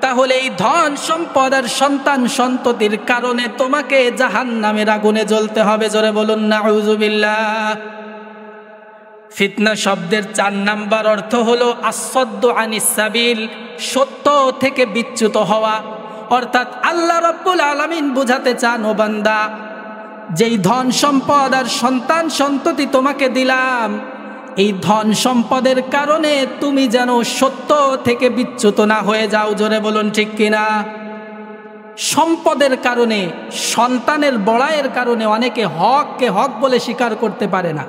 তাহলে এই ধন সম্পদ আর সন্তান সন্ততির কারণে তোমাকে জাহান্নামের আগুনে জ্বলতে হবে। জোরে বলুন নাউযুবিল্লাহ। ফিতনা শব্দের 4 নাম্বার অর্থ হলো আসদ্দু আনিস সাবিল, সত্য থেকে বিচ্যুত হওয়া। অর্থাৎ আল্লাহ রাব্বুল আলামিন বুঝাতে চান, ও বান্দা, যেই ধন সম্পদ আর সন্তান সন্ততি তোমাকে দিলাম, এই ধন সম্পদের কারণে তুমি যেন সত্য থেকে বিচ্যুত না হয়ে যাও। জোরে বলুন ঠিক কিনা? সম্পদের কারণে, সন্তানের বড়াইয়ের কারণে অনেকে হককে হক বলে স্বীকার করতে পারে না।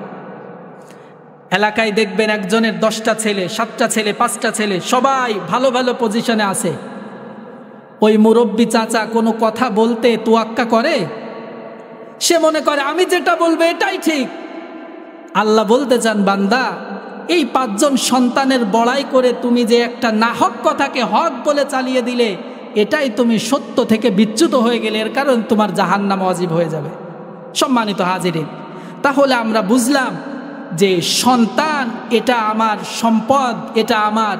এলাকায় দেখবেন একজনের 10টা ছেলে, 7টা ছেলে, 5টা ছেলে, সবাই ভালো ভালো পজিশনে আছে। ওই মুরব্বী চাচা কোনো কথা বলতে তোয়াক্কা করে, সে মনে করে আমি যেটা বলবো এটাই ঠিক। আল্লাহ বলতে চান, বান্দা, এই 5 জন সন্তানের বড়াই করে তুমি যে একটা নাহক কথাকে হক বলে চালিয়ে দিলে, এটাই তুমি সত্য থেকে বিচ্যুত হয়ে গেলে, এর কারণ তোমার জাহান্নাম ওয়াজিব হয়ে যাবে। সম্মানিত হাজিরিন, তাহলে আমরা বুঝলাম যে সন্তান এটা আমার সম্পদ, এটা আমার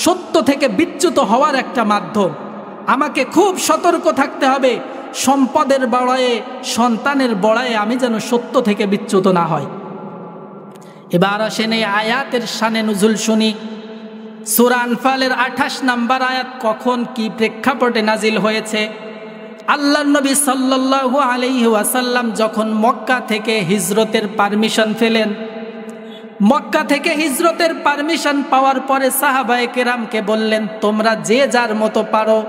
সত্য থেকে বিচ্যুত হওয়ার একটা মাধ্যম। আমাকে খুব সতর্ক থাকতে হবে সম্পদের বড়ায়ে, সন্তানের বড়ায়ে আমি যেন সত্য থেকে বিচ্যুত না হয়। এবার আসেন এই আয়াতের শানে নুজুল শুনি। সূরা আনফালের 28 নম্বর আয়াত কখন কি প্রেক্ষাপটে নাজিল হয়েছে? আল্লাহর নবী সাল্লাল্লাহু আলাইহি ওয়াসাল্লাম যখন মক্কা থেকে হিজরতের পারমিশন পেলেন, মক্কা থেকে হিজরতের পারমিশন পাওয়ার পরে সাহাবায়ে কেরামকে বললেন, তোমরা যে যার মতো পারো,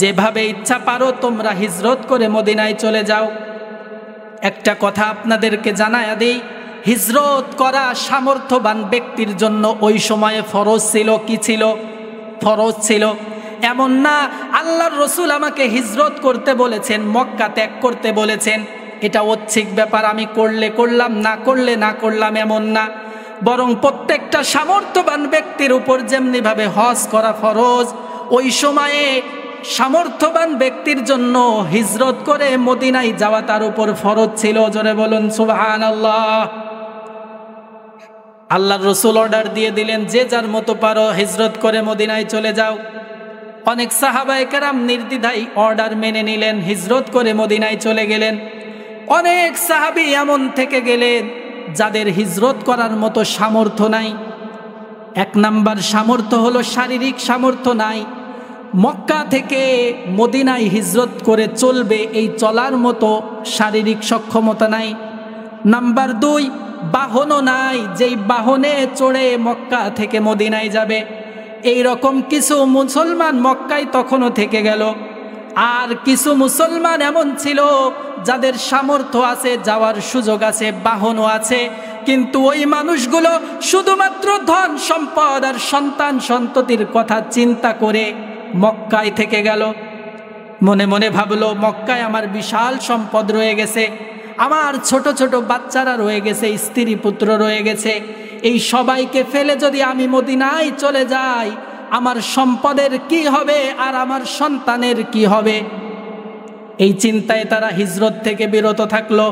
যেভাবে ইচ্ছা পারো তোমরা হিজরত করে মদিনায় চলে যাও। একটা কথা আপনাদেরকে জানায়া দিই, হিজরত করা সামর্থ্যবান ব্যক্তির জন্য ওই সময়ে ফরজ ছিল। কি ছিল? ফরজ ছিল। এমন না আল্লাহর রসুল আমাকে হিজরত করতে বলেছেন, মক্কা ত্যাগ করতে বলেছেন, এটা ঐচ্ছিক ব্যাপার, আমি করলে করলাম, না করলে না করলাম, এমন না। বরং প্রত্যেকটা সামর্থ্যবান ব্যক্তির উপর যেমনিভাবে হজ করা ফরজ, ওই সময়ে সামর্থ্যবান ব্যক্তির জন্য হিজরত করে মদিনায় যাওয়া তার উপর ফরজ ছিল। জোরে বলুন সুবহানাল্লাহ। আল্লাহর রসুল অর্ডার দিয়ে দিলেন, যে যার মতো পারো হিজরত করে মদিনায় চলে যাও। অনেক সাহাবায়ে কেরাম নির্দ্বিধায় অর্ডার মেনে নিলেন, হিজরত করে মদিনায় চলে গেলেন। অনেক সাহাবী এমন থেকে গেলেন যাদের হিজরত করার মতো সামর্থ্য নাই। এক নাম্বার সামর্থ্য হলো শারীরিক সামর্থ্য নাই, মক্কা থেকে মদিনায় হিজরত করে চলবে এই চলার মতো শারীরিক সক্ষমতা নাই। নাম্বার 2, বাহনও নাই, যেই বাহনে চড়ে মক্কা থেকে মদিনায় যাবে। এই রকম কিছু মুসলমান মক্কায় তখনও থেকে গেল। আর কিছু মুসলমান এমন ছিল যাদের সামর্থ্য আছে, যাওয়ার সুযোগ আছে, বাহনও আছে, কিন্তু ওই মানুষগুলো শুধুমাত্র ধন সম্পদ আর সন্তান সন্ততির কথা চিন্তা করে মক্কায় থেকে গেল। মনে মনে ভাবলো, মক্কায় আমার বিশাল সম্পদ রয়ে গেছে, আমার ছোট ছোট বাচ্চারা রয়ে গেছে, স্ত্রী পুত্র রয়ে গেছে, এই সবাইকে ফেলে যদি আমি মদিনায় চলে যাই, আমার সম্পদের কি হবে আর আমার সন্তানের কি হবে? এই চিন্তায় তারা হিজরত থেকে বিরত থাকলো।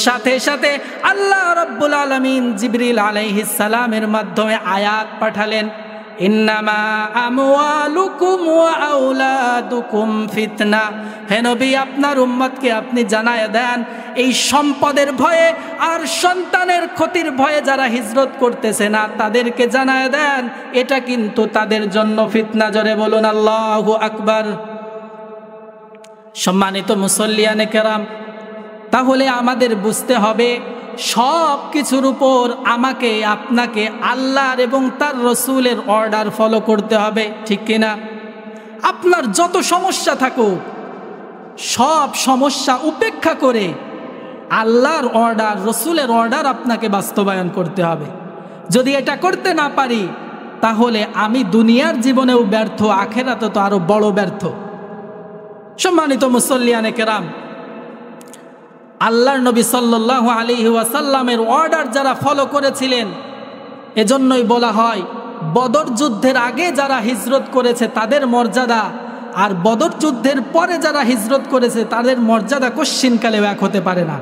সাথে সাথে আল্লাহ রাব্বুল আলামিন জিবরিল আলাইহিস সালামের মাধ্যমে আয়াত পাঠালেন, ইন্নামা আমওয়ালুকুম ওয়া আওলাদুকুম ফিতনা। হে নবী, আপনার উম্মতকে আপনি জানায় দেন, এই সম্পদের ভয়ে আর সন্তানের ক্ষতির ভয়ে যারা হিজরত করতেছে না, তাদেরকে জানায় দেন এটা কিন্তু তাদের জন্য ফিতনা। জোরে বলুন আল্লাহু আকবার। সম্মানিত মুসল্লিয়ানে কেরাম, তাহলে আমাদের বুঝতে হবে সব কিছুর উপর আমাকে আপনাকে আল্লাহর এবং তার রসুলের অর্ডার ফলো করতে হবে, ঠিক কিনা? আপনার যত সমস্যা থাকুক, সব সমস্যা উপেক্ষা করে আল্লাহর অর্ডার, রসুলের অর্ডার আপনাকে বাস্তবায়ন করতে হবে। যদি এটা করতে না পারি, তাহলে আমি দুনিয়ার জীবনেও ব্যর্থ, আখেরাতে তো আরো বড় ব্যর্থ। সম্মানিত মুসল্লিয়ানে কেরাম, আল্লাহর নবী সাল্লাল্লাহু আলাইহি ওয়াসাল্লামের অর্ডার যারা ফলো করেছিলেন, এজন্যই বলা হয় বদর যুদ্ধের আগে যারা হিজরত করেছে তাদের মর্যাদা আর বদর যুদ্ধের পরে যারা হিজরত করেছে তাদের মর্যাদা কশ্চিনকালেও এক হতে পারে না।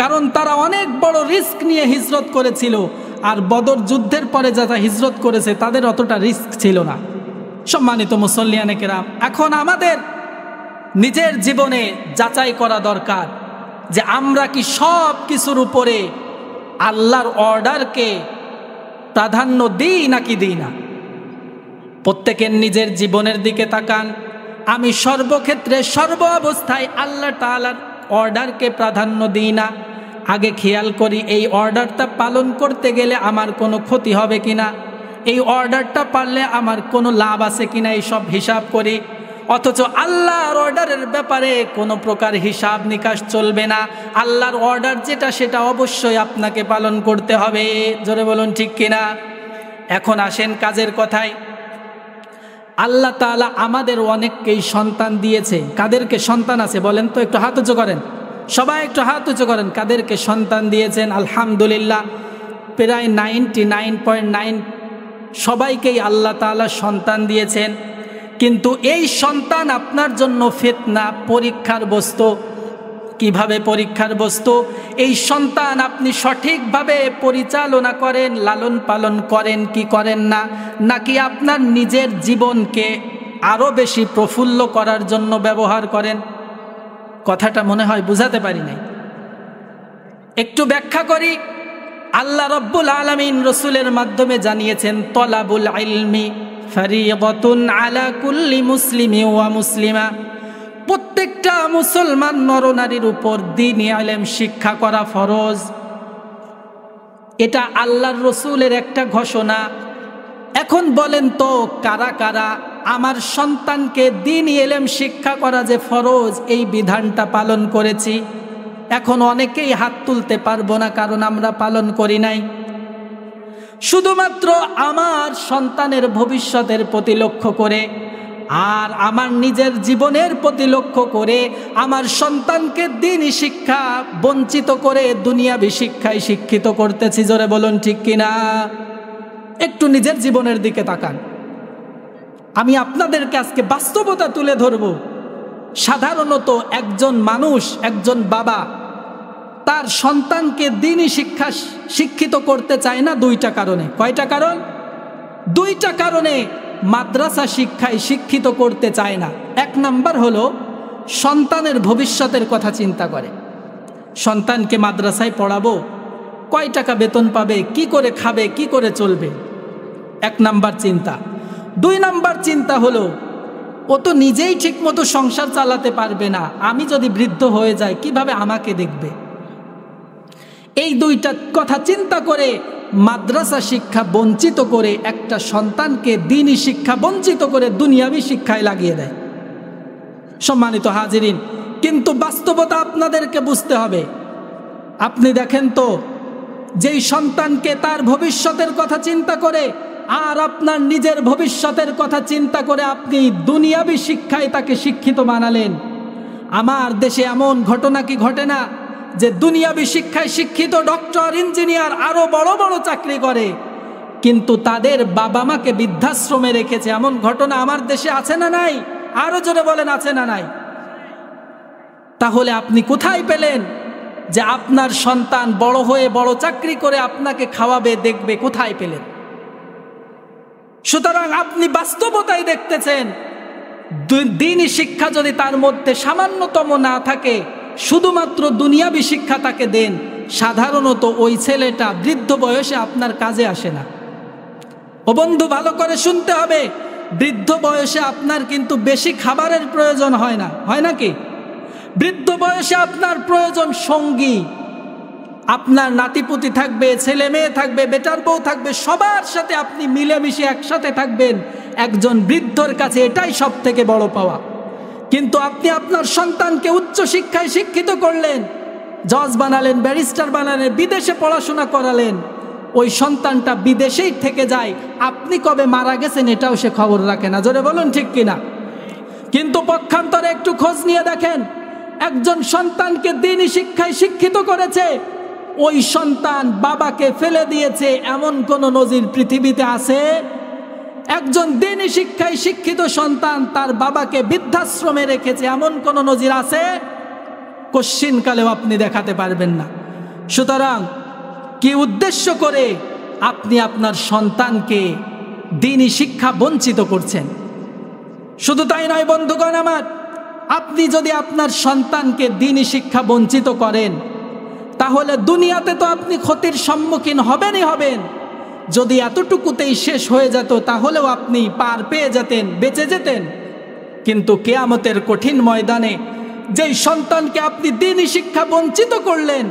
কারণ তারা অনেক বড় রিস্ক নিয়ে হিজরত করেছিল, আর বদর যুদ্ধের পরে যারা হিজরত করেছে তাদের অতটা রিস্ক ছিল না। সম্মানিত মুসল্লিয়ানে কেরাম, এখন আমাদের নিজের জীবনে যাচাই করা দরকার যে আমরা কি সব কিছুর উপরে আল্লাহর অর্ডারকে প্রাধান্য দিই নাকি দিই না। প্রত্যেকের নিজের জীবনের দিকে তাকান। আমি সর্বক্ষেত্রে সর্ব অবস্থায় আল্লাহ তাআলার অর্ডারকে প্রাধান্য দিই না। আগে খেয়াল করি এই অর্ডারটা পালন করতে গেলে আমার কোনো ক্ষতি হবে কিনা, এই অর্ডারটা পারলে আমার কোনো লাভ আছে কিনা, এই সব হিসাব করি। অথচ আল্লাহর অর্ডারের ব্যাপারে কোনো প্রকার হিসাব নিকাশ চলবে না। আল্লাহর অর্ডার যেটা সেটা অবশ্যই আপনাকে পালন করতে হবে। জোরে বলুন ঠিক কিনা? এখন আসেন কাজের কথায়। আল্লাহ তাআলা আমাদের অনেককেই সন্তান দিয়েছে। কাদেরকে সন্তান আছে বলেন তো, একটু হাত উঁচু করেন, সবাই একটু হাত উঁচু করেন। কাদেরকে সন্তান দিয়েছেন? আলহামদুলিল্লাহ, প্রায় 99.9 সবাইকেই আল্লাহ তাআলা সন্তান দিয়েছেন। কিন্তু এই সন্তান আপনার জন্য ফিতনা, পরীক্ষার বস্তু। কিভাবে পরীক্ষার বস্তু? এই সন্তান আপনি সঠিকভাবে পরিচালনা করেন, লালন পালন করেন কি করেন না, নাকি আপনার নিজের জীবনকে আরো বেশি প্রফুল্ল করার জন্য ব্যবহার করেন। কথাটা মনে হয় বুঝাতে পারি নাই, একটু ব্যাখ্যা করি। আল্লাহ রাব্বুল আলামিন রসুলের মাধ্যমে জানিয়েছেন, তলাবুল ইলমি ফারিদাতুন আলা কুল্লি মুসলিমি ওয়া মুসলিমা। প্রত্যেকটা মুসলমান নরনারীর উপর দ্বীনি ইলম শিক্ষা করা ফরজ। এটা আল্লাহর রসুলের একটা ঘোষণা। এখন বলেন তো কারা কারা আমার সন্তানকে দ্বীনি ইলম শিক্ষা করা যে ফরজ এই বিধানটা পালন করেছি? এখন অনেকেই হাত তুলতে পারবো না, কারণ আমরা পালন করি নাই। শুধুমাত্র আমার সন্তানের ভবিষ্যতের প্রতি লক্ষ্য করে আর আমার নিজের জীবনের প্রতি লক্ষ্য করে আমার সন্তানকে দ্বীনি শিক্ষা বঞ্চিত করে দুনিয়াবি শিক্ষায় শিক্ষিত করতেছি। জোরে বলুন ঠিক কিনা? একটু নিজের জীবনের দিকে তাকান। আমি আপনাদেরকে আজকে বাস্তবতা তুলে ধরব। সাধারণত একজন মানুষ, একজন বাবা তার সন্তানকে দ্বীনি শিক্ষা শিক্ষিত করতে চায় না দুইটা কারণে। কয়টা কারণ? দুইটা কারণে মাদ্রাসা শিক্ষায় শিক্ষিত করতে চায় না। এক নাম্বার হলো সন্তানের ভবিষ্যতের কথা চিন্তা করে। সন্তানকে মাদ্রাসায় পড়াবো, কয় টাকা বেতন পাবে, কি করে খাবে, কি করে চলবে, এক নাম্বার চিন্তা। দুই নাম্বার চিন্তা হলো ও তো নিজেই ঠিকমতো সংসার চালাতে পারবে না, আমি যদি বৃদ্ধ হয়ে যাই কিভাবে আমাকে দেখবে। এই দুইটা কথা চিন্তা করে মাদ্রাসা শিক্ষা বঞ্চিত করে একটা সন্তানকে দ্বীনি শিক্ষা বঞ্চিত করে দুনিয়াবি শিক্ষায় লাগিয়ে দেয়। সম্মানিত হাজিরিন, কিন্তু বাস্তবতা আপনাদেরকে বুঝতে হবে। আপনি দেখেন তো, যেই সন্তানকে তার ভবিষ্যতের কথা চিন্তা করে আর আপনার নিজের ভবিষ্যতের কথা চিন্তা করে আপনি দুনিয়াবি শিক্ষায় তাকে শিক্ষিত বানালেন। আমার দেশে এমন ঘটনা কি ঘটে না যে দুনিয়াবি শিক্ষায় শিক্ষিত ডক্টর, ইঞ্জিনিয়ার, আরো বড় বড় চাকরি করে, কিন্তু তাদের বাবা মাকে বৃদ্ধাশ্রমে রেখেছে। এমন ঘটনা আমার দেশে আছে না নাই? আরো জোরে বলেন, আছে না নাই? তাহলে আপনি কোথায় পেলেন যে আপনার সন্তান বড় হয়ে বড় চাকরি করে আপনাকে খাওয়াবে, দেখবে? কোথায় পেলেন? সুতরাং আপনি বাস্তবতাই দেখতেছেন। দ্বীনি শিক্ষা যদি তার মধ্যে সামান্যতম না থাকে, শুধুমাত্র দুনিয়াবি শিক্ষা তাকে দেন, সাধারণত ওই ছেলেটা বৃদ্ধ বয়সে আপনার কাজে আসে না। ও বন্ধু, ভালো করে শুনতে হবে, বৃদ্ধ বয়সে আপনার কিন্তু বেশি খাবারের প্রয়োজন হয় না, হয় নাকি? বৃদ্ধ বয়সে আপনার প্রয়োজন সঙ্গী। আপনার নাতিপুতি থাকবে, ছেলে মেয়ে থাকবে, বেটার বউ থাকবে, সবার সাথে আপনি মিলেমিশে একসাথে থাকবেন। একজন বৃদ্ধর কাছে এটাই সব থেকে বড় পাওয়া। কিন্তু আপনি আপনার সন্তানকে উচ্চ শিক্ষায় শিক্ষিত করলেন, জজ বানালেন, ব্যারিস্টার বানালেন, বিদেশে পড়াশোনা করালেন, ওই সন্তানটা বিদেশেই থেকে যায়, আপনি কবে মারা গেছেন এটাও সে খবর রাখে না। জোরে বলুন ঠিক কিনা? কিন্তু পক্ষান্তরে একটু খোঁজ নিয়ে দেখেন, একজন সন্তানকে দ্বীনি শিক্ষায় শিক্ষিত করেছে, ওই সন্তান বাবাকে ফেলে দিয়েছে, এমন কোন নজির পৃথিবীতে আছে? একজন দ্বীনি শিক্ষায় শিক্ষিত সন্তান তার বাবাকে বৃদ্ধাশ্রমে রেখেছে, এমন কোন নজির আছে? কশ্চিনকালেও আপনি দেখাতে পারবেন না। সুতরাং কি উদ্দেশ্য করে আপনি আপনার সন্তানকে দ্বীনি শিক্ষা বঞ্চিত করছেন? শুধু তাই নয় বন্ধুগণ আমার, আপনি যদি আপনার সন্তানকে দ্বীনি শিক্ষা বঞ্চিত করেন, তাহলে দুনিয়াতে তো আপনি ক্ষতির সম্মুখীন হবেনই হবেন। যদি এতটুকুতেই শেষ হয়ে যেত তাহলেও আপনি পার পেয়ে যেতেন, বেঁচে যেতেন। কিন্তু কিয়ামতের কঠিন ময়দানে যেই সন্তানকে আপনি দ্বীনি শিক্ষা বঞ্চিত করলেন,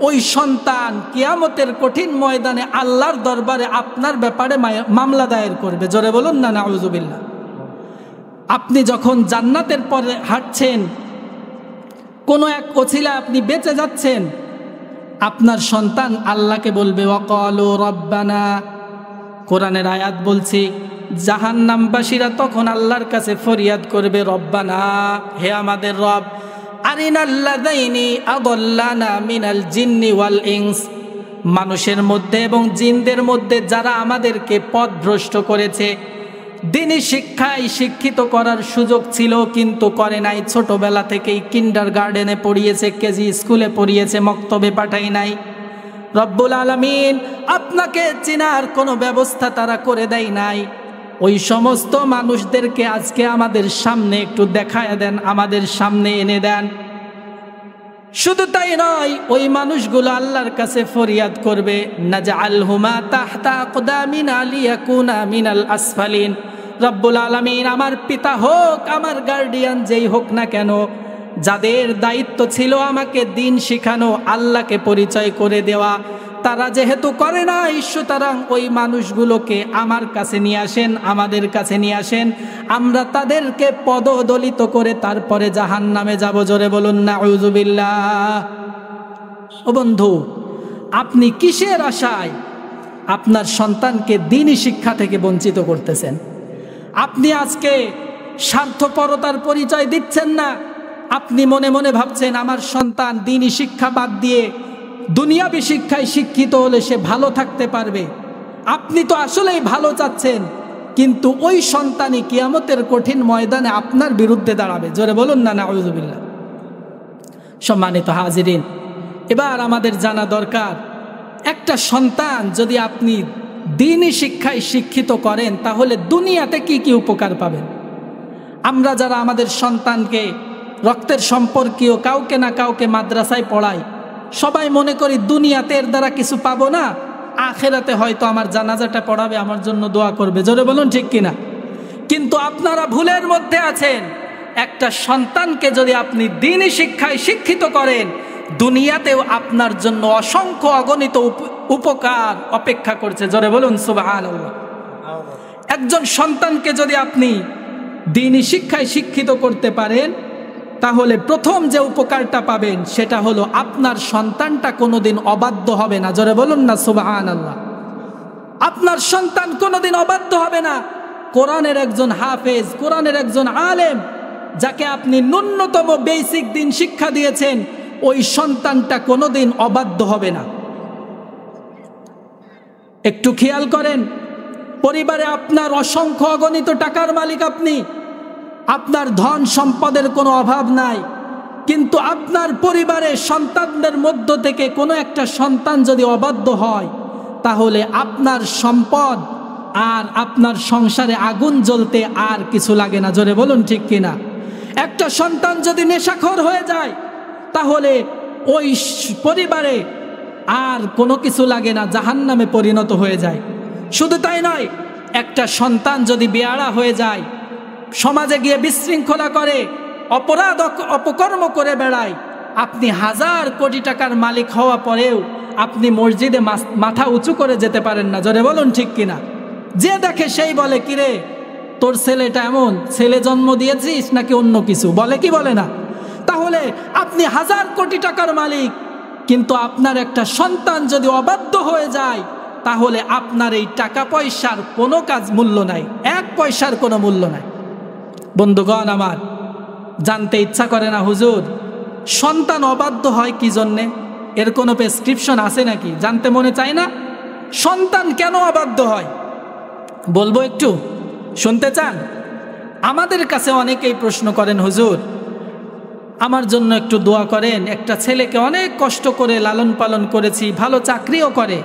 ওই সন্তান কিয়ামতের কঠিন ময়দানে আল্লাহর দরবারে আপনার ব্যাপারে মামলা দায়ের করবে। জোরে বলুন না নাউযুবিল্লাহ। আপনি যখন জান্নাতের পরে হাঁটছেন, কোনো এক ওছিলা আপনি বেঁচে যাচ্ছেন, আপনার সন্তান আল্লাহকে বলবে ওয়াকালু রব্বানা। কোরআনের আয়াত বলছি, জাহান্নামবাসীরা তখন আল্লাহর কাছে ফরিয়াদ করবে, রব্বানা, হে আমাদের রব, আরিনাল্লাযাইনি আদাল্লানা মিনাল জিন্নি ওয়াল ইনস, মানুষের মধ্যে এবং জিনদের মধ্যে যারা আমাদেরকে পথভ্রষ্ট করেছে, দ্বীনি শিক্ষায় শিক্ষিত করার সুযোগ ছিল কিন্তু করে নাই। ছোটবেলা থেকেই কিন্ডারগার্টেনে পড়িয়েছে, কেজি স্কুলে পড়িয়েছে, মক্তবে পাঠাই নাই। রব্বুল আলামিন আপনাকে চেনার কোনো ব্যবস্থা তারা করে দেয় নাই। ওই সমস্ত মানুষদেরকে আজকে আমাদের সামনে একটু দেখায় দেন, আমাদের সামনে এনে দেন। শুধু তাই নয়, ওই মানুষগুলো আল্লাহর কাছে ফরিয়াদ করবে, নাজআলহুমা তাহতা আকদামিনা লিয়াকুনা মিনাল আসফালিন। রব্বুল আলামিন আমার পিতা হোক, আমার গার্ডিয়ান যেই হোক না কেন, যাদের দায়িত্ব ছিল আমাকে দ্বীন শিখানো, আল্লাহকে পরিচয় করে দেওয়া, তারা যেহেতু করে না, সুতরাং ওই মানুষগুলোকে আমার কাছে নিয়ে আসেন, আমাদের কাছে নিয়ে আসেন, আমরা তাদেরকে পদদলিত করে তারপরে জাহান্নামে যাব। জোরে বলুন নাউযুবিল্লাহ। ও বন্ধু, আপনি কিসের আশায় আপনার সন্তানকে দ্বীনি শিক্ষা থেকে বঞ্চিত করতেছেন? আপনি আজকে স্বার্থপরতার পরিচয় দিচ্ছেন না। আপনি মনে মনে ভাবছেন আমার সন্তান দ্বীনি শিক্ষা বাদ দিয়ে দুনিয়াবি শিক্ষায় শিক্ষিত হলে সে ভালো থাকতে পারবে। আপনি তো আসলেই ভালো চাচ্ছেন, কিন্তু ওই সন্তানই কিয়ামতের কঠিন ময়দানে আপনার বিরুদ্ধে দাঁড়াবে। জোরে বলুন না নাউযুবিল্লাহ। সম্মানিত হাজিরিন, এবার আমাদের জানা দরকার, একটা সন্তান যদি আপনি দ্বীনি শিক্ষায় শিক্ষিত করেন তাহলে দুনিয়াতে কি কি উপকার পাবেন। আমরা যারা আমাদের সন্তানকে রক্তের সম্পর্কীয় কাউকে না কাউকে মাদ্রাসায় পড়াই, সবাই মনে করি দুনিয়াতে এর দ্বারা কিছু পাবো না, আখেরাতে হয়তো আমার জানাজাটা পড়াবে, আমার জন্য দোয়া করবে। জোরে বলুন ঠিক কিনা? কিন্তু আপনারা ভুলের মধ্যে আছেন। একটা সন্তানকে যদি আপনি দ্বীনি শিক্ষায় শিক্ষিত করেন, দুনিয়াতেও আপনার জন্য অসংখ্য অগণিত উপকার অপেক্ষা করছে। জোরে বলুন সুবহানাল্লাহ। একজন সন্তানকে যদি আপনি দ্বীনি শিক্ষায় শিক্ষিত করতে পারেন, তাহলে প্রথম যে উপকারটা পাবেন সেটা হলো আপনার সন্তানটা কোনোদিন অবাধ্য হবে না। জোরে বলুন না সুবহানাল্লাহ। আপনার সন্তান কোনোদিন অবাধ্য হবে না। কোরআনের একজন হাফেজ, কোরআনের একজন আলেম, যাকে আপনি ন্যূনতম বেসিক দিন শিক্ষা দিয়েছেন, ওই সন্তানটা কোনোদিন অবাধ্য হবে না। একটু খেয়াল করেন, পরিবারে আপনার অসংখ্য অগণিত টাকার মালিক, আপনি, আপনার ধন সম্পদের কোনো অভাব নাই, কিন্তু আপনার পরিবারে সন্তানদের মধ্য থেকে কোনো একটা সন্তান যদি অবাধ্য হয়, তাহলে আপনার সম্পদ আর আপনার সংসারে আগুন জ্বলতে আর কিছু লাগে না। জোরে বলুন ঠিক কিনা? একটা সন্তান যদি নেশাখোর হয়ে যায়, তাহলে ওই পরিবারে আর কোনো কিছু লাগে না, জাহান্নামে পরিণত হয়ে যায়। শুধু তাই নয়, একটা সন্তান যদি বেয়াড়া হয়ে যায়, সমাজে গিয়ে বিশৃঙ্খলা করে, অপরাধ অপকর্ম করে বেড়ায়, আপনি হাজার কোটি টাকার মালিক হওয়া পরেও আপনি মসজিদে মাথা উঁচু করে যেতে পারেন না। জোরে বলুন ঠিক কিনা? যে দেখে সেই বলে, কিরে তোর ছেলেটা এমন, ছেলে জন্ম দিয়েছিস নাকি অন্য কিছু, বলে কি বলে না? তাহলে আপনি হাজার কোটি টাকার মালিক, কিন্তু আপনার একটা সন্তান যদি অবাধ্য হয়ে যায়, তাহলে আপনার এই টাকা পয়সার কোনো কাজ মূল্য নাই, এক পয়সার কোনো মূল্য নাই। বন্ধুগণ আমার, জানতে ইচ্ছা করে না হুজুর সন্তান অবাধ্য হয় কি জন্যে? এর কোনো প্রেসক্রিপশন আছে নাকি? জানতে মনে চায় না সন্তান কেন অবাধ্য হয়? বলবো, একটু শুনতে চান? আমাদের কাছে অনেকেই প্রশ্ন করেন, হুজুর আমার জন্য একটু দোয়া করেন, একটা ছেলেকে অনেক কষ্ট করে লালন পালন করেছি, ভালো চাকরিও করে,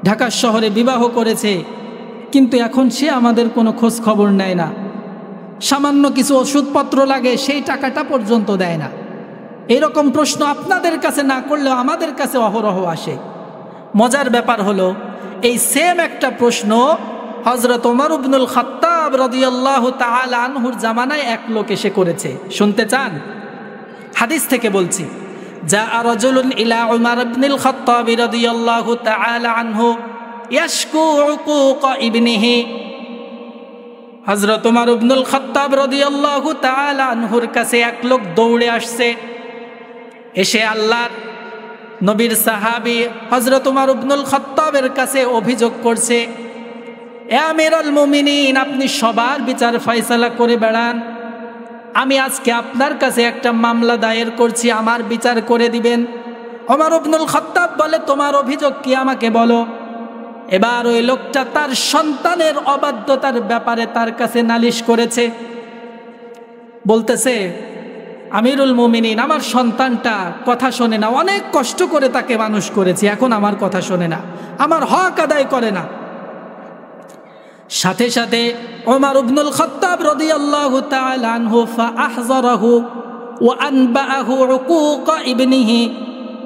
ঢাকা শহরে বিবাহ করেছে, কিন্তু এখন সে আমাদের কোনো খোঁজ খবর নেয় না, সামান্য কিছু ওষুধপত্র লাগে সেই টাকাটা পর্যন্ত দেয় না। এরকম প্রশ্ন আপনাদের কাছে না করলেও আমাদের কাছে অহরহ আসে। মজার ব্যাপার হলো, এই সেম একটা প্রশ্ন হযরত ওমর ইবনুল খাত্তাব রাদিয়াল্লাহু তাআলা আনহুর জামানায় এক লোক এসে করেছে। শুনতে চান? হাদিস থেকে বলছি। জাআ রাজুলুন ইলা উমর ইবনুল খাত্তাব রাদিয়াল্লাহু তাআলা আনহু ইয়াশকু উকুক ইবনিহি। হযরত ওমর ইবনুল খাত্তাব রাদিয়াল্লাহু তাআলা আনহুর কাছে এক লোক দৌড়ে আসছে, এসে আল্লাহর নবীর সাহাবী হযরত ওমর ইবনুল খাত্তাবের কাছে অভিযোগ করছে, এ আমিরুল মুমিনিন, আপনি সবার বিচার ফয়সালা করে বেড়ান, আমি আজকে আপনার কাছে একটা মামলা দায়ের করছি, আমার বিচার করে দিবেন। ওমর ইবনুল খাত্তাব বলে, তোমার অভিযোগ কি, আমাকে বলো। এবার ওই লোকটা তার সন্তানের অবাধ্যতার ব্যাপারে তার কাছে নালিশ করেছে। বলতেছে, আমিরুল মুমিনিন, আমার সন্তানটা কথা শোনে না, অনেক কষ্ট করে তাকে মানুষ করেছি, এখন আমার কথা শোনে না, আমার হক আদায় করে না। সাথে সাথে ওমর ইবনুল খাত্তাব রাদিয়াল্লাহু তাআলা আনহু ফাআহযারাহু ওয়া আনবাআহু উকুক ইবনিহি।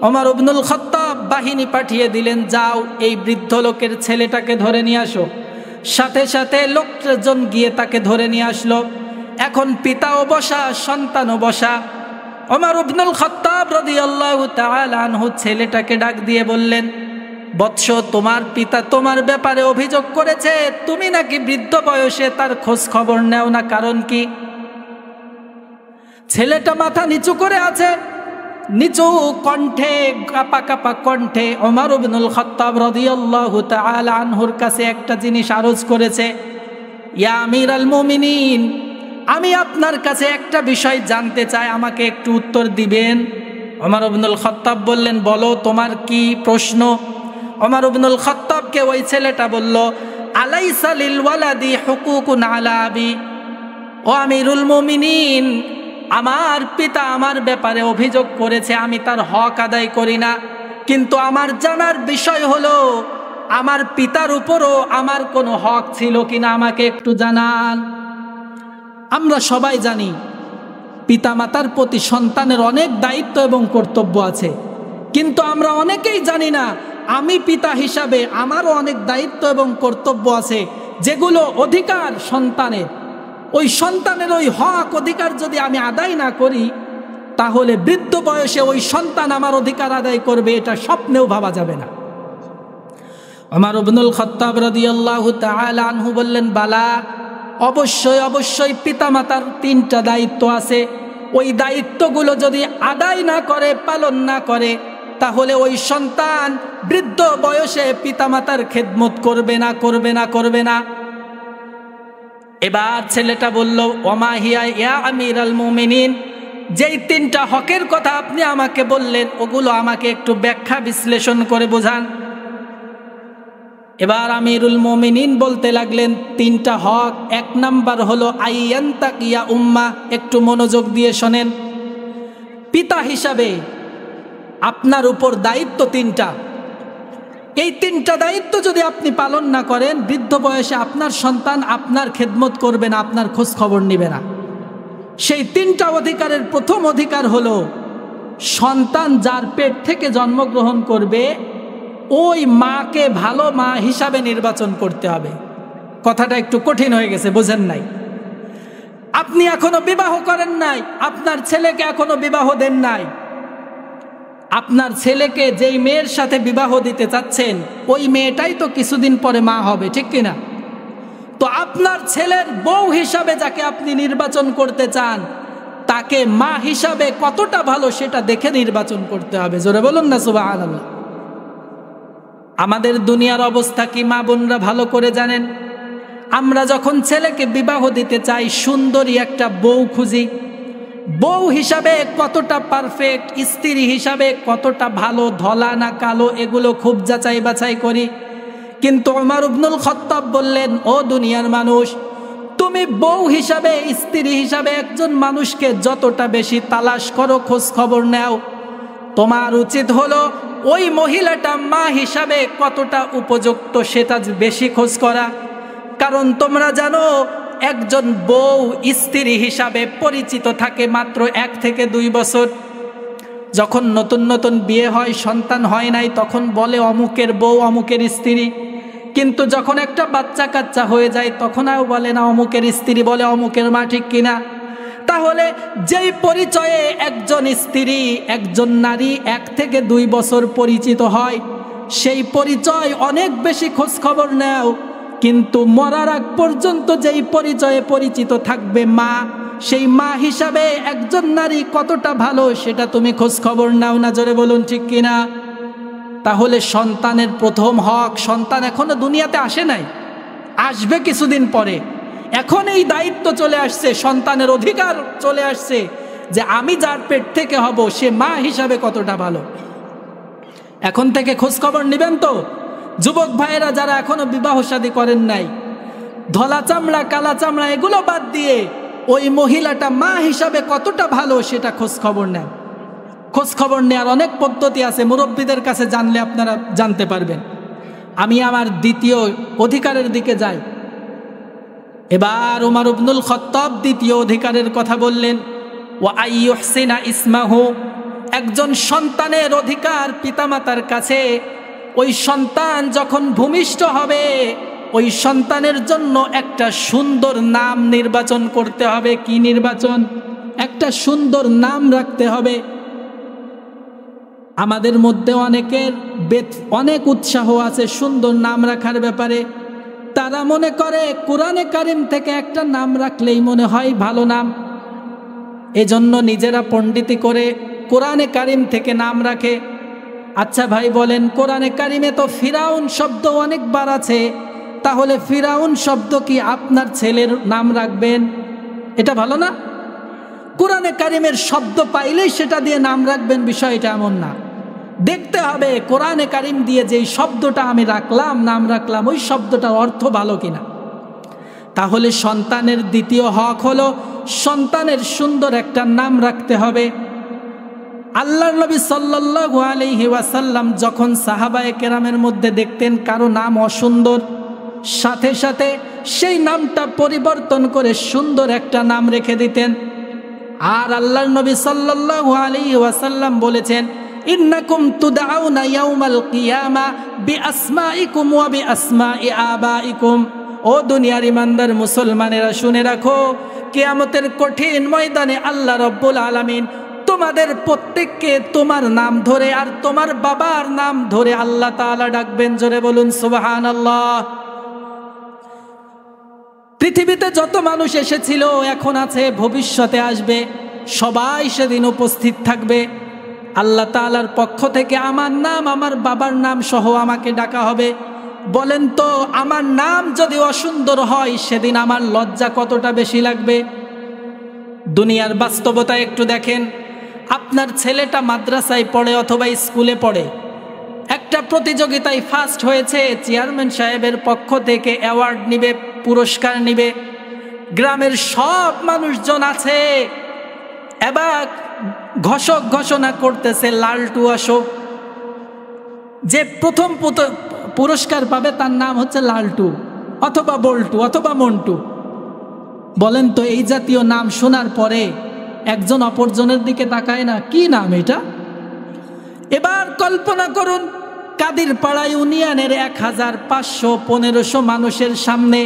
ওমর ইবনুল খাত্তাব বাহিনী পাঠিয়ে দিলেন, যাও এই বৃদ্ধ লোকের ছেলেটাকে ধরে নিয়ে আসো। সাথে সাথে লোকজন গিয়ে তাকে ধরে নিয়ে আসলো। এখন পিতাও বসা, সন্তানও বসা। ওমর ইবনুল খাত্তাব রাদিয়াল্লাহু তাআলা আনহু ছেলেটাকে ডাক দিয়ে বললেন, বৎস, তোমার পিতা তোমার ব্যাপারে অভিযোগ করেছে তুমি নাকি বৃদ্ধ বয়সে তার খোঁজ খবর নেও না, কারণ কি? ছেলেটা মাথা নিচু করে আছে, নিচু কণ্ঠে, কাপা কাপা কণ্ঠে ওমর ইবনুল খাত্তাব রাদিয়াল্লাহু তাআলা আনহুর কাছে একটা জিনিস আরজ করেছে, ইয়া আমিরাল মুমিনিন, আমি আপনার কাছে একটা বিষয় জানতে চাই, আমাকে একটু উত্তর দিবেন? ওমর ইবনুল খাত্তাব বললেন, বলো তোমার কি প্রশ্ন? ওমর ইবনুল খাত্তাবকে ওই ছেলেটা বলল, আলাইসা লিল ওয়ালাদি হুকুকুন আলা আবি, ও আমিরুল মুমিনিন, আমার পিতা আমার ব্যাপারে অভিযোগ করেছে আমি তার হক আদায় করি না, কিন্তু আমার জানার বিষয় হলো আমার পিতার উপরও আমার কোনো হক ছিল কিনা, আমাকে একটু জানান। আমরা সবাই জানি পিতামাতার প্রতি সন্তানের অনেক দায়িত্ব এবং কর্তব্য আছে, কিন্তু আমরা অনেকেই জানি না আমি পিতা হিসাবে আমারও অনেক দায়িত্ব এবং কর্তব্য আছে, যেগুলো অধিকার সন্তানের। ওই সন্তানের ওই হক অধিকার যদি আমি আদায় না করি, তাহলে বৃদ্ধ বয়সে ওই সন্তান আমার অধিকার আদায় করবে, এটা স্বপ্নেও ভাবা যাবে না। ওমর ইবনুল খাত্তাব রাদিয়াল্লাহু তাআলা আনহু বললেন, বালা, অবশ্যই অবশ্যই পিতামাতার 3টা দায়িত্ব আছে, ওই দায়িত্বগুলো যদি আদায় না করে, পালন না করে, তাহলে ওই সন্তান বৃদ্ধ বয়সে পিতামাতার খেদমত করবে না, করবে না, করবে না। এবার ছেলেটা বলল, ওমা হিয়া ইয়া আমিরাল মুমিনিন, যেই 3টা হকের কথা আপনি আমাকে বললেন, ওগুলো আমাকে একটু ব্যাখ্যা বিশ্লেষণ করে বোঝান। এবার আমিরুল মুমিনিন বলতে লাগলেন 3টা হক। 1 নাম্বার হলো আইয়ান্তাকিয়া উম্মা, একটু মনোযোগ দিয়ে শোনেন। পিতা হিসাবে আপনার উপর দায়িত্ব 3টা। এই 3টা দায়িত্ব যদি আপনি পালন না করেন, বৃদ্ধ বয়সে আপনার সন্তান আপনার খেদমত করবে না, আপনার খোঁজ খবর নেবে না। সেই 3টা অধিকারের প্রথম অধিকার হলো সন্তান যার পেট থেকে জন্মগ্রহণ করবে ওই মাকে ভালো মা হিসাবে নির্বাচন করতে হবে। কথাটা একটু কঠিন হয়ে গেছে, বোঝেন নাই? আপনি এখনো বিবাহ করেন নাই, আপনার ছেলেকে এখনো বিবাহ দেন নাই, আপনার ছেলেকে যেই মেয়ের সাথে বিবাহ দিতে চাচ্ছেন ওই মেয়েটাই তো কিছুদিন পরে মা হবে, ঠিক কিনা? তো আপনার ছেলের বউ হিসাবে যাকে আপনি নির্বাচন করতে চান, তাকে মা হিসাবে কতটা ভালো সেটা দেখে নির্বাচন করতে হবে। জোরে বলুন না সুবহানাল্লাহ। আমাদের দুনিয়ার অবস্থা কি মা বোনরা ভালো করে জানেন? আমরা যখন ছেলেকে বিবাহ দিতে চাই, সুন্দরী একটা বউ খুঁজি, বউ হিসাবে কতটা পারফেক্ট, স্ত্রী হিসাবে কতটা ভালো, ধলা না কালো, এগুলো খুব যাচাই বাছাই করি। কিন্তু ওমর ইবনুল খাত্তাব বললেন, ও দুনিয়ার মানুষ, তুমি বউ হিসাবে, স্ত্রী হিসাবে একজন মানুষকে যতটা বেশি তালাশ করো, খোঁজ খবর নাও, তোমার উচিত হলো ওই মহিলাটা মা হিসাবে কতটা উপযুক্ত সেটা বেশি খোঁজ করা। কারণ তোমরা জানো একজন বউ স্ত্রী হিসাবে পরিচিত থাকে মাত্র 1 থেকে 2 বছর। যখন নতুন নতুন বিয়ে হয়, সন্তান হয় নাই, তখন বলে অমুকের বউ, অমুকের স্ত্রী। কিন্তু যখন একটা বাচ্চা কাচ্চা হয়ে যায়, তখন আর বলে না অমুকের স্ত্রী, বলে অমুকের মা, ঠিক কিনা? তাহলে যেই পরিচয়ে একজন স্ত্রী, একজন নারী 1 থেকে 2 বছর পরিচিত হয়, সেই পরিচয় অনেক বেশি খোঁজ খবর নাও। কিন্তু মরার আগ পর্যন্ত যেই পরিচয়ে পরিচিত থাকবে মা, সেই মা হিসাবে একজন নারী কতটা ভালো সেটা তুমি খোঁজ খবর নাও না? জোরে বলুন ঠিক কিনা? তাহলে সন্তানের প্রথম হক, সন্তান এখনো দুনিয়াতে আসে নাই, আসবে কিছুদিন পরে। এখন এই দায়িত্ব চলে আসছে, সন্তানের অধিকার চলে আসছে যে আমি যার পেট থেকে হব সে মা হিসাবে কতটা ভালো। এখন থেকে খোঁজ খবর নেবেন তো? যুবক ভাইয়েরা যারা এখনো বিবাহ শাদী করেন নাই, ধলা চামড়া কালা চামড়া এগুলো বাদ দিয়ে ওই মহিলাটা মা হিসাবে কতটা ভালো সেটা খোঁজ খবর নেন। খোঁজ খবর নেওয়ার অনেক পদ্ধতি আছে, মুরব্বীদের কাছে জানলে আপনারা জানতে পারবেন। আমি আমার দ্বিতীয় অধিকারের দিকে যাই। এবার ওমর ইবনুল খাত্তাব দ্বিতীয় অধিকারের কথা বললেন, ওয়া আইয়ুহসিনা ইসমাহু, একজন সন্তানের অধিকার পিতামাতার কাছে। ওই সন্তান যখন ভূমিষ্ঠ হবে, ওই সন্তানের জন্য একটা সুন্দর নাম নির্বাচন করতে হবে। কি নির্বাচন? একটা সুন্দর নাম রাখতে হবে। আমাদের মধ্যে অনেকের অনেক উৎসাহ আছে সুন্দর নাম রাখার ব্যাপারে। তারা মনে করে কোরআনে কারিম থেকে একটা নাম রাখলেই মনে হয় ভালো নাম, এজন্য নিজেরা পণ্ডিতি করে কোরআনে কারিম থেকে নাম রাখে। আচ্ছা ভাই বলেন, কোরআনে কারিমে তো ফিরাউন শব্দ অনেকবার আছে, তাহলে ফিরাউন শব্দ কি আপনার ছেলের নাম রাখবেন? এটা ভালো না? কোরআনে কারিমের শব্দ পাইলেই সেটা দিয়ে নাম রাখবেন, বিষয়টা এমন না। দেখতে হবে কোরআনে কারিম দিয়ে যেই শব্দটা আমি রাখলাম, নাম রাখলাম, ওই শব্দটার অর্থ ভালো কিনা। তাহলে সন্তানের দ্বিতীয় হক হলো সন্তানের সুন্দর একটা নাম রাখতে হবে। আল্লাহর নবী সাল্লাল্লাহু আলাইহি ওয়াসাল্লাম যখন সাহাবায়ে কেরামের মধ্যে দেখতেন কারো নাম অসুন্দর, সাথে সাথে সেই নামটা পরিবর্তন করে সুন্দর একটা নাম রেখে দিতেন। আর আল্লাহর নবী সাল্লাল্লাহু আলাইহি ওয়াসাল্লাম বলেছেন, ইন্নাকুম তুদআউনা ইয়াউমাল কিয়ামা বিআসমাইকুম ওয়া বিআসমাই আবাইকুম। ও দুনিয়ার ইমানদার মুসলমানেরা শুনে রাখো, কিয়ামতের কঠিন ময়দানে আল্লাহ রাব্বুল আলামিন তোমাদের প্রত্যেককে তোমার নাম ধরে আর তোমার বাবার নাম ধরে আল্লাহ তাআলা ডাকবেন। জোরে বলুন সুবহানাল্লাহ। পৃথিবীতে যত মানুষ এসেছিল, এখন আছে, ভবিষ্যতে আসবে, সবাই সেদিন উপস্থিত থাকবে। আল্লাহ তাআলার পক্ষ থেকে আমার নাম, আমার বাবার নাম সহ আমাকে ডাকা হবে। বলেন তো, আমার নাম যদি অসুন্দর হয় সেদিন আমার লজ্জা কতটা বেশি লাগবে? দুনিয়ার বাস্তবতা একটু দেখেন। আপনার ছেলেটা মাদ্রাসায় পড়ে অথবা স্কুলে পড়ে, একটা প্রতিযোগিতায় ফার্স্ট হয়েছে, চেয়ারম্যান সাহেবের পক্ষ থেকে অ্যাওয়ার্ড নিবে, পুরস্কার নিবে। গ্রামের সব মানুষজন আছে, এবার ঘোষণা করতেছে লালটু আসো। যে প্রথম পুরস্কার পাবে তার নাম হচ্ছে লালটু অথবা বল্টু অথবা মন্টু। বলেন তো, এই জাতীয় নাম শোনার পরে একজন অপরজনের দিকে তাকায় না? কি নাম এটা? এবার কল্পনা করুন, কাদিরপাড়া ইউনিয়নের 1500-1500 মানুষের সামনে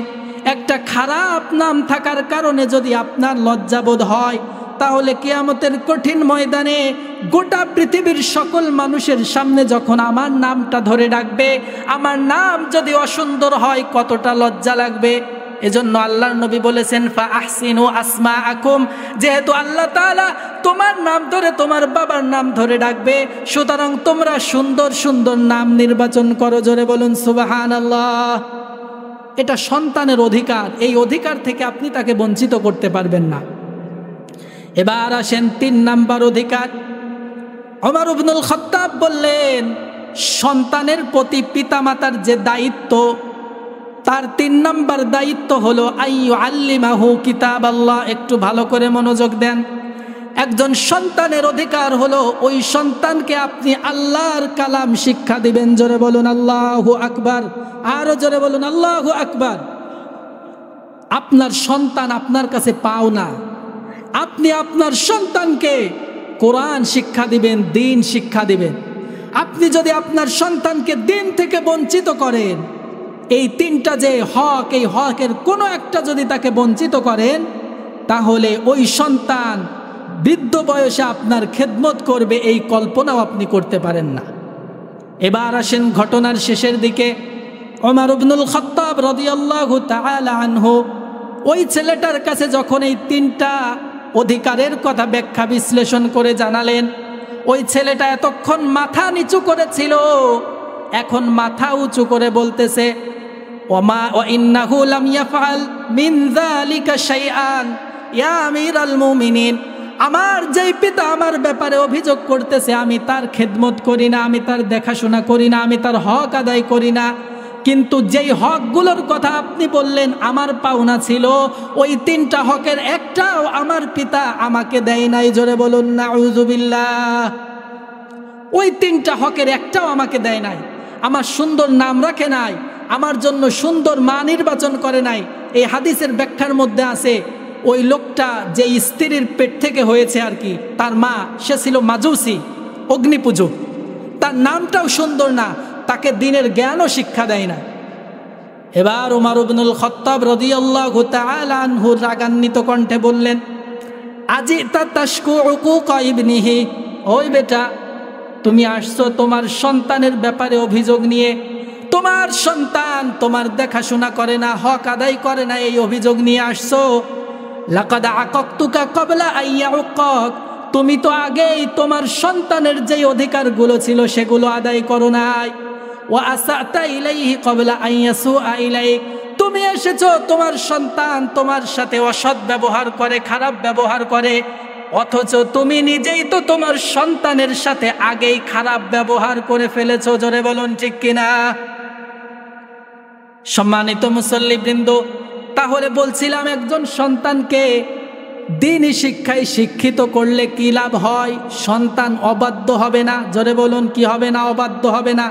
একটা খারাপ নাম থাকার কারণে যদি আপনার লজ্জাবোধ হয়, তাহলে কিয়ামতের কঠিন ময়দানে গোটা পৃথিবীর সকল মানুষের সামনে যখন আমার নামটা ধরে ডাকবে, আমার নাম যদি অসুন্দর হয় কতটা লজ্জা লাগবে। এজন্য আল্লাহর নবী বলেছেন, ফা আহসিনু আসমাআকুম। যেহেতু আল্লাহ তাআলা তোমার নাম ধরে তোমার বাবার নাম ধরে ডাকবে, সুতরাং তোমরা সুন্দর সুন্দর নাম নির্বাচন করো। জোরে বলুন সুবহানাল্লাহ। এটা সন্তানের অধিকার, এই অধিকার থেকে আপনি তাকে বঞ্চিত করতে পারবেন না। এবার আসেন 3 নাম্বার অধিকার। ওমর ইবনুল খাত্তাব বললেন, সন্তানের প্রতি পিতামাতার যে দায়িত্ব, তার 3 নাম্বার দায়িত্ব হলো আইয়ুআল্লিমাহু কিতাবাল্লাহ। একটু ভালো করে মনোযোগ দেন। একজন সন্তানের অধিকার হলো ওই সন্তানকে আপনি আল্লাহর কালাম শিক্ষা দিবেন। জোরে বলুন আল্লাহু আকবার। আরো জোরে বলুন আল্লাহু আকবার। আপনার সন্তান আপনার কাছে পাওনা, আপনি আপনার সন্তানকে কোরআন শিক্ষা দিবেন, দ্বীন শিক্ষা দিবেন। আপনি যদি আপনার সন্তানকে দ্বীন থেকে বঞ্চিত করেন, এই 3টা যে হক, এই হকের কোনো একটা যদি তাকে বঞ্চিত করেন, তাহলে ওই সন্তান বৃদ্ধ বয়সে আপনার খেদমত করবে, এই কল্পনাও আপনি করতে পারেন না। এবার আসেন ঘটনার শেষের দিকে। ওমর ইবনুল খাত্তাব রাদিয়াল্লাহু তাআলা আনহু ওই ছেলেটার কাছে যখন এই 3টা অধিকারের কথা ব্যাখ্যা বিশ্লেষণ করে জানালেন, ওই ছেলেটা এতক্ষণ মাথা নিচু করেছিল, এখন মাথা উঁচু করে বলতেছে, ওয়া ইন্নাহু লাম ইয়াফআল মিন যালিকা শাইআন ইয়া আমিরাল মুমিনিন। আমার যেই পিতা আমার ব্যাপারে অভিযোগ করতেছে, আমি তার খেদমত করি না, আমি তার দেখাশোনা করি না, আমি তার হক আদায় করি না, কিন্তু যেই হকগুলোর কথা আপনি বললেন আমার পাওনা ছিল, ওই 3টা হকের একটাও আমার পিতা আমাকে দেয় নাই। জোরে বলুন নাউযুবিল্লাহ। ওই 3টা হকের একটাও আমাকে দেয় নাই। আমার সুন্দর নাম রাখে নাই, আমার জন্য সুন্দর মা নির্বাচন করে নাই। এই হাদিসের ব্যাখ্যার মধ্যে আছে, ওই লোকটা যে স্ত্রীর পেট থেকে হয়েছে আর কি, তার মা, সে ছিল মাজুসি, অগ্নিপূজক, তার নামটাও সুন্দর না, তাকে দ্বীনের জ্ঞানও শিক্ষা দেয় না। এবার ওমর ইবনুল খাত্তাব রাদিয়াল্লাহু তাআলা আনহু রাগান্বিত কণ্ঠে বললেন, আজিতা তাশকু উকুকা ইবনিহি। ওই বেটা, তুমি আসছো তোমার সন্তানের ব্যাপারে অভিযোগ নিয়ে। তোমার সন্তান তোমার দেখাশোনা করে না, হক আদায় করে না, এই অভিযোগ নিয়ে আসছো। লাকাদ আকাকতুকা ক্বাবলা আইয়াউকাক, তুমি তো আগেই তোমার সন্তানের যে অধিকারগুলো ছিল সেগুলো আদায় করো নাই। ওয়া আসাতা ইলাইহি ক্বাবলা আইয়াসুআ ইলাইক, তুমি এসেছো তোমার সন্তান তোমার সাথে অসৎ ব্যবহার করে, খারাপ ব্যবহার করে, অথচ তুমি নিজেই তো তোমার সন্তানের সাথে আগেই খারাপ ব্যবহার করে ফেলেছো। জোরে বলুন ঠিক কিনা? সম্মানিত মুসল্লিবৃন্দ, তাহলে বলছিলাম একজন সন্তানকে দ্বীনি শিক্ষায় শিক্ষিত করলে কি লাভ হয়? সন্তান অবাধ্য হবে না। জোরে বলুন, কি হবে না? অবাধ্য হবে না।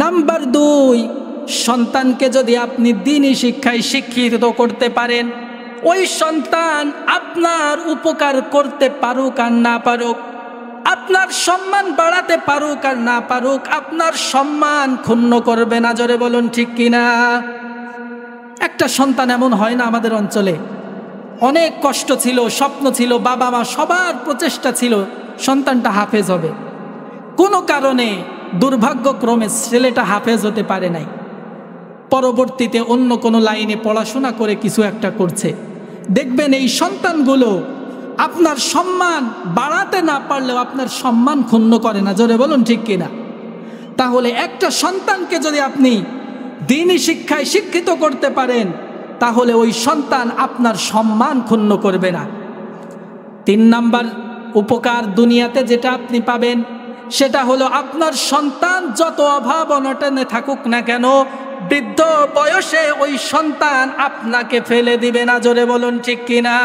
নাম্বার 2, সন্তানকে যদি আপনি দ্বীনি শিক্ষায় শিক্ষিত করতে পারেন, ওই সন্তান আপনার উপকার করতে পারুক আর না পারুক, আপনার সম্মান বাড়াতে পারুক আর না পারুক, আপনার সম্মান ক্ষুণ্ণ করবে না। জোরে বলুন ঠিক কিনা? একটা সন্তান এমন হয় না, আমাদের অঞ্চলে অনেক কষ্ট ছিল, স্বপ্ন ছিল, বাবা মা সবার প্রচেষ্টা ছিল সন্তানটা হাফেজ হবে, কোনো কারণে দুর্ভাগ্যক্রমে ছেলেটা হাফেজ হতে পারে নাই। পরবর্তীতে অন্য কোনো লাইনে পড়াশোনা করে কিছু একটা করছে। দেখবেন এই সন্তানগুলো আপনার সম্মান বাড়াতে না পারলেও আপনার সম্মান ক্ষুণ্ণ করে না। জোরে বলুন ঠিক কিনা? তাহলে একটা সন্তানকে যদি আপনি দ্বীনি শিক্ষায় শিক্ষিত করতে পারেন, তাহলে ওই সন্তান আপনার সম্মান ক্ষুণ্ণ করবে না। 3 নাম্বার উপকার দুনিয়াতে যেটা আপনি পাবেন, সেটা হলো আপনার সন্তান যত অভাব অনটনে থাকুক না কেন, বৃদ্ধ বয়সে ওই সন্তান আপনাকে ফেলে দিবে না। জোরে বলুন ঠিক কিনা?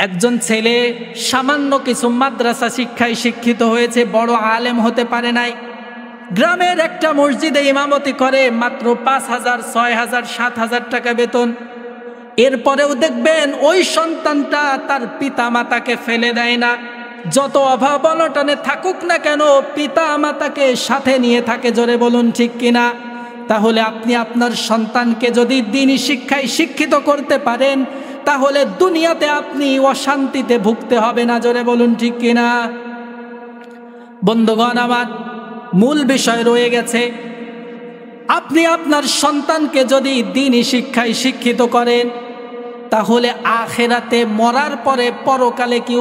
একজন ছেলে সামান্য কিছু মাদ্রাসা শিক্ষায় শিক্ষিত হয়েছে, বড় আলেম হতে পারে নাই, গ্রামের একটা মসজিদে ইমামতি করে, মাত্র 5,000, 6,000, 7,000 টাকা বেতন। এরপরেও দেখবেন ওই সন্তানটা তার পিতা মাতাকে ফেলে দেয় না। যত অভাব অনটনে থাকুক না কেন, পিতা মাতাকে সাথে নিয়ে থাকে। জোরে বলুন ঠিক কিনা? তাহলে আপনি আপনার সন্তানকে যদি দ্বীনি শিক্ষায় শিক্ষিত করতে পারেন, তাহলে দুনিয়াতে আপনি অশান্তিতে ভুগতে হবে না। জোরে বলুন ঠিক কিনা? বন্ধুগণ আমার, মূল বিষয় রয়ে গেছে, আপনি আপনার সন্তানকে যদি দ্বীনি শিক্ষায় শিক্ষিত করেন, তাহলে আখিরাতে মরার পরে পরকালে কি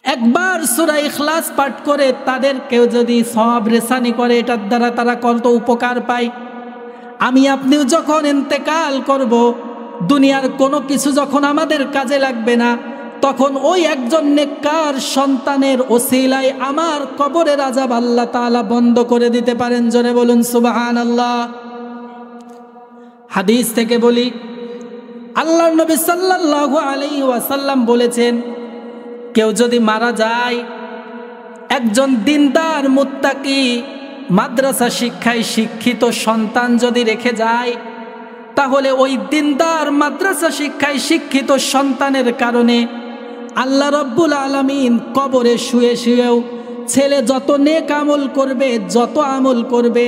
একবার সূরা ইখলাস পাঠ করে তাদেরকেও যদি সওয়াব রেসানি করে, এটার দ্বারা তারা কত উপকার পায়। আমি আপনিও যখন ইন্তেকাল করব, দুনিয়ার কোনো কিছু যখন আমাদের কাজে লাগবে না, তখন ওই একজন নেককার সন্তানের ওসিলায় আমার কবরের আযাব আল্লাহ তাআলা বন্ধ করে দিতে পারেন। জোরে বলুন সুবহানাল্লাহ। হাদিস থেকে বলি, আল্লাহর নবী সাল্লাল্লাহু আলাইহি ওয়াসাল্লাম বলেছেন, কেউ যদি মারা যায়, একজন দিনদার মুত্তাকি মাদ্রাসা শিক্ষায় শিক্ষিত সন্তান যদি রেখে যায়, তাহলে ওই দিনদার মাদ্রাসা শিক্ষায় শিক্ষিত সন্তানের কারণে আল্লাহ রাব্বুল আলামিন কবরে শুয়ে শুয়েও ছেলে যত নেক আমল করবে, যত আমল করবে,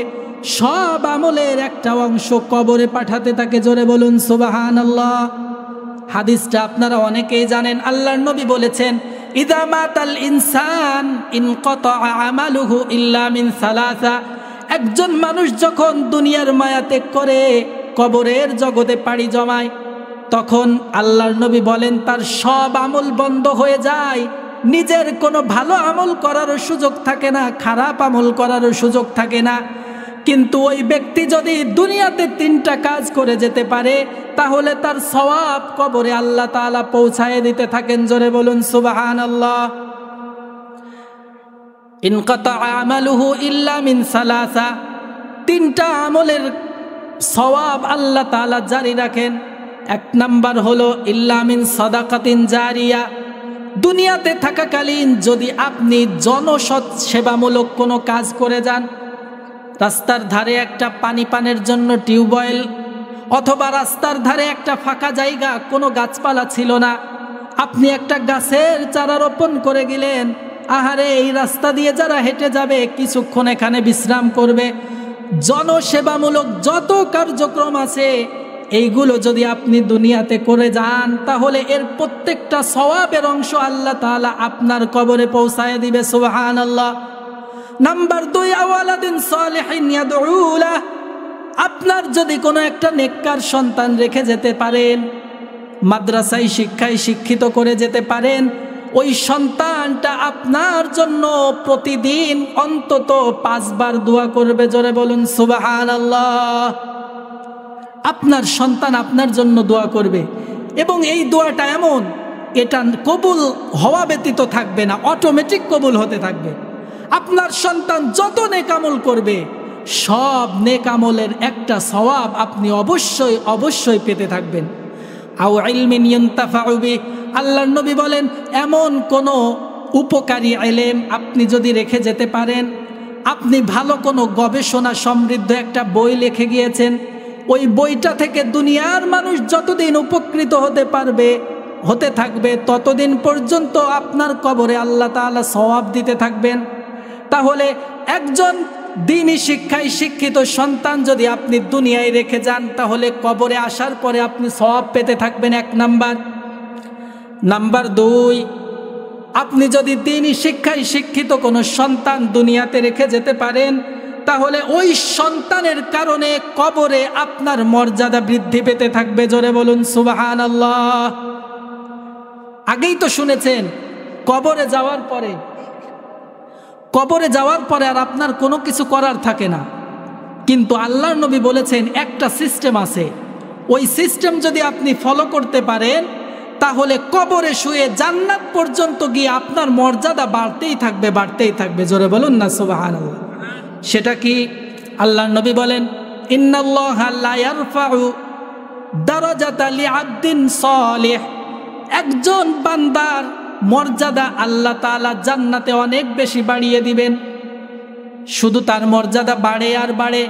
সব আমলের একটা অংশ কবরে পাঠাতে থাকে। জোরে বলুন সুবহানাল্লাহ। হাদিসটা আপনারা অনেকেই জানেন। আল্লাহর নবী বলেছেন, ইযা মাতাল ইনসান ইনকাতা আমালুহু ইল্লা মিন সালাসা, একজন মানুষ যখন দুনিয়ার মায়া ত্যাগ করে কবরের জগতে পাড়ি জমায়, তখন আল্লাহর নবী বলেন তার সব আমল বন্ধ হয়ে যায়। নিজের কোনো ভালো আমল করারও সুযোগ থাকে না, খারাপ আমল করারও সুযোগ থাকে না। কিন্তু ওই ব্যক্তি যদি দুনিয়াতে 3টা কাজ করে যেতে পারে, তাহলে তার সওয়াব কবরে আল্লাহ তাআলা পৌঁছায় দিতে থাকেন। জোরে বলুন সুবহানাল্লাহ। ইনকাতা আমালুহু ইল্লা মিন সালাসা, 3টা আমলের সওয়াব আল্লাহ তাআলা জারি রাখেন। 1 নাম্বার হলো ইল্লা মিন সাদাকাতিন জারিয়া, দুনিয়াতে থাকাকালীন যদি আপনি জনসৎ সেবামূলক কোনো কাজ করে যান, রাস্তার ধারে একটা পানি পানের জন্য টিউবওয়েল, অথবা রাস্তার ধারে একটা ফাঁকা জায়গা, কোনো গাছপালা ছিল না, আপনি একটা গাছের চারা রোপণ করে গেলেন। আহারে, এই রাস্তা দিয়ে যারা হেঁটে যাবে কিছুক্ষণ এখানে বিশ্রাম করবে। জনসেবামূলক যত কার্যক্রম আছে এইগুলো যদি আপনি দুনিয়াতে করে যান তাহলে এর প্রত্যেকটা সওয়াবের অংশ আল্লাহ তাআলা আপনার কবরে পৌঁছায় দিবে। সুবহানাল্লাহ। নাম্বার 2, আওয়ালাদিন সালিহিন ইয়াদউ লাহ। আপনার যদি কোনো একটা নেককার সন্তান রেখে যেতে পারেন, মাদ্রাসায় শিক্ষায় শিক্ষিত করে যেতে পারেন, ওই সন্তানটা আপনার জন্য প্রতিদিন অন্তত 5 বার দোয়া করবে। জোরে বলুন সুবহানাল্লাহ। আপনার সন্তান আপনার জন্য দোয়া করবে এবং এই দোয়াটা এমন, এটা কবুল হওয়া ব্যতীত থাকবে না, অটোমেটিক কবুল হতে থাকবে। আপনার সন্তান যত নেক আমল করবে সব নেক আমলের একটা সওয়াব আপনি অবশ্যই অবশ্যই পেতে থাকবেন। আও ইলমিন ইনতাফাউ বিহি, আল্লাহর নবী বলেন এমন কোনো উপকারী ইলম আপনি যদি রেখে যেতে পারেন, আপনি ভালো কোনো গবেষণা সমৃদ্ধ একটা বই লিখে গিয়েছেন, ওই বইটা থেকে দুনিয়ার মানুষ যতদিন উপকৃত হতে থাকবে ততদিন পর্যন্ত আপনার কবরে আল্লাহ তাআলা সওয়াব দিতে থাকবেন। তাহলে একজন দ্বীনি শিক্ষায় শিক্ষিত সন্তান যদি আপনি দুনিয়ায় রেখে যান তাহলে কবরে আসার পরে আপনি সওয়াব পেতে থাকবেন, 1 নাম্বার। নাম্বার 2, আপনি যদি দ্বীনি শিক্ষায় শিক্ষিত কোনো সন্তান দুনিয়াতে রেখে যেতে পারেন তাহলে ওই সন্তানের কারণে কবরে আপনার মর্যাদা বৃদ্ধি পেতে থাকবে। জোরে বলুন সুবহানাল্লাহ। আগেই তো শুনেছেন কবরে যাওয়ার পরে আর আপনার কোনো কিছু করার থাকে না, কিন্তু আল্লাহর নবী বলেছেন একটা সিস্টেম আছে, ওই সিস্টেম যদি আপনি ফলো করতে পারেন তাহলে কবরে শুয়ে জান্নাত পর্যন্ত গিয়ে আপনার মর্যাদা বাড়তেই থাকবে। জোরে বলুন না সুবহানাল্লাহ। সেটা কি? আল্লাহর নবী বলেন ইন্নাল্লাহা লা ইয়ারফাউ দারাজাতা লিআবদিন সালিহ। একজন বান্দার মর্যাদা আল্লাহ তাআলা জান্নাতে অনেক বেশি বাড়িয়ে দিবেন। শুধু তার মর্যাদা বাড়ে আর বাড়ে,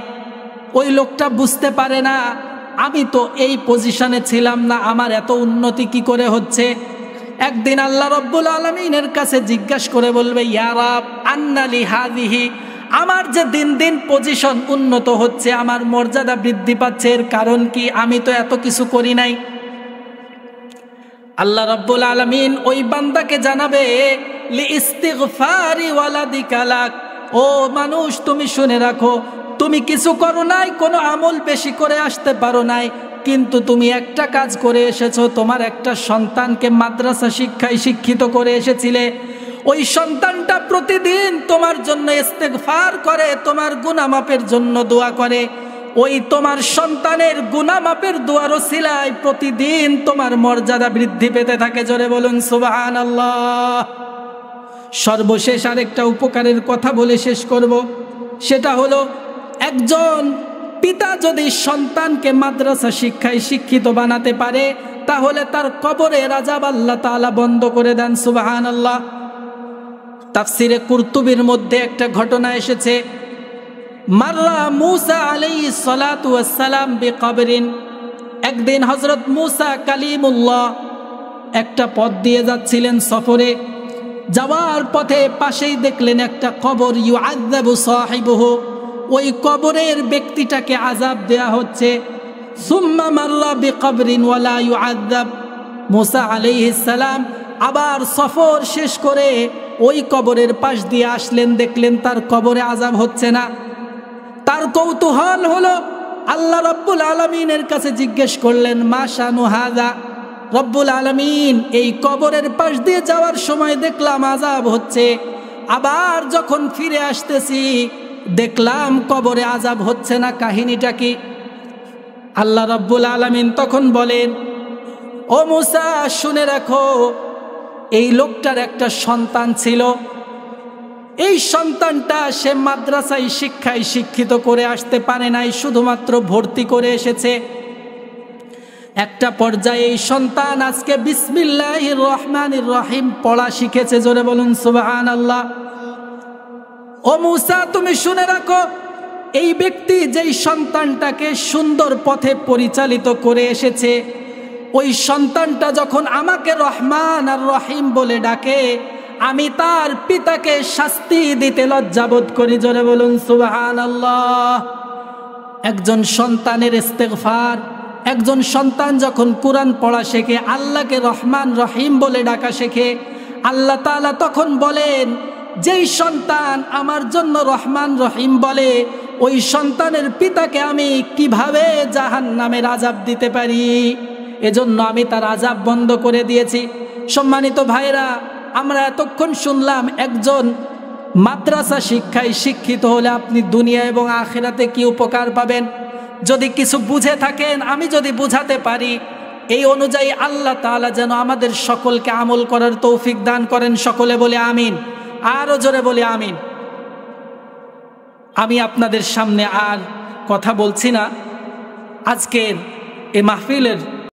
ওই লোকটা বুঝতে পারে না আমি তো এই পজিশনে ছিলাম না, আমার এত উন্নতি কি করে হচ্ছে। একদিন আল্লাহ রাব্বুল আলামিনের কাছে জিজ্ঞাসা করে বলবে, ইয়া রাব আন্না লি হাযিহি, আমার যে দিন দিন পজিশন উন্নত হচ্ছে, আমার মর্যাদা বৃদ্ধি পাচ্ছে, এর কারণ কি? আমি তো এত কিছু করি নাই। আল্লাহ রাব্বুল আলামিন ওই বান্দাকে জানাবে, লি ইস্তিগফারি ওয়ালাদিকা লাক, ও মানুষ তুমি শুনে রাখো, তুমি কিছু করো নাই, কোনো আমল বেশি করে আসতে পারো নাই, কিন্তু তুমি একটা কাজ করে এসেছো, তোমার একটা সন্তানকে মাদ্রাসা শিক্ষায় শিক্ষিত করে এসেছিলে, ওই সন্তানটা প্রতিদিন তোমার জন্য ইস্তেগফার করে, তোমার গুনাহ মাফের জন্য দোয়া করে, ওই তোমার সন্তানের গুনাহ মাফের দোয়ার ওসিলায় প্রতিদিন তোমার মর্যাদা বৃদ্ধি পেতে থাকে। জোরে বলুন সুবহানাল্লাহ। সর্বশেষ আরেকটা উপকারের কথা বলে শেষ করব, সেটা হলো একজন পিতা যদি সন্তানকে মাদ্রাসা শিক্ষায় শিক্ষিত বানাতে পারে তাহলে তার কবরের আযাব আল্লাহ তাআলা বন্ধ করে দেন। সুবহানাল্লাহ। তাফসিরে কুরতুবির মধ্যে একটা ঘটনা এসেছে, মাররা মূসা আলাইহিস সালাতু ওয়াস সালাম বিকবরিন। একদিন হযরত মূসা কালিমুল্লাহ একটা পথ দিয়ে যাচ্ছিলেন সফরে, যাওয়ার পথে পাশেই দেখলেন একটা কবর, ইউআযাবু সাহিবুহু, ওই কবরের ব্যক্তিটাকে আযাব দেয়া হচ্ছে। সুম্মা মাররা বিকবরিন ওয়ালা ইউআযাব। মূসা আলাইহিস সালাম আবার সফর শেষ করে ওই কবরের পাশ দিয়ে আসলেন, দেখলেন তার কবরে আযাব হচ্ছে না। তার কৌতূহল হলো, আল্লাহ রব্বুল আলামিনের কাছে জিজ্ঞেস করলেন, মা শানু হাযা, রব্বুল আলামিন এই কবরের পাশ দিয়ে যাওয়ার সময় দেখলাম আযাব হচ্ছে, আবার যখন ফিরে আসতেছি দেখলাম কবরে আযাব হচ্ছে না, কাহিনীটা কি? আল্লাহ রব্বুল আলামিন তখন বলেন, ও মূসা শুনে রাখো, এই লোকটার একটা সন্তান ছিল, এই সন্তানটা সে মাদ্রাসায় শিক্ষায় শিক্ষিত করে আসতে পারে নাই, শুধুমাত্র ভর্তি করে এসেছে। একটা পর্যায়ে এই সন্তান আজকে বিসমিল্লাহির রহমানির রহিম পড়া শিখেছে। জোরে বলুন সুবহানাল্লাহ। ও মূসা তুমি শুনে রাখো, এই ব্যক্তি যেই সন্তানটাকে সুন্দর পথে পরিচালিত করে এসেছে, ওই সন্তানটা যখন আমাকে রহমান আর রহিম বলে ডাকে, আমি তার পিতাকে শাস্তি দিতে লজ্জাবোধ করি। জোরে বলুন সুবহানাল্লাহ। একজন সন্তানের ইস্তেগফার একজন সন্তান যখন কোরআন পড়া শেখে, আল্লাহকে রহমান রহিম বলে ডাকা শেখে, আল্লাহ তাআলা তখন বলেন যেই সন্তান আমার জন্য রহমান রহিম বলে ওই সন্তানের পিতাকে আমি কিভাবে জাহান্নামের আযাব দিতে পারি, এজন্য আমি তার আযাব বন্ধ করে দিয়েছি। সম্মানিত ভাইরা, আমরা এতক্ষণ শুনলাম একজন মাদ্রাসা শিক্ষায় শিক্ষিত হলে আপনি দুনিয়া এবং আখিরাতে কি উপকার পাবেন। যদি কিছু বুঝে থাকেন, আমি যদি বুঝাতে পারি, এই অনুযায়ী আল্লাহ তাআলা যেন আমাদের সকলকে আমল করার তৌফিক দান করেন। সকলে বলে আমিন, আরো জোরে বলে আমিন। আমি আপনাদের সামনে আর কথা বলছি না। আজকের এই মাহফিলের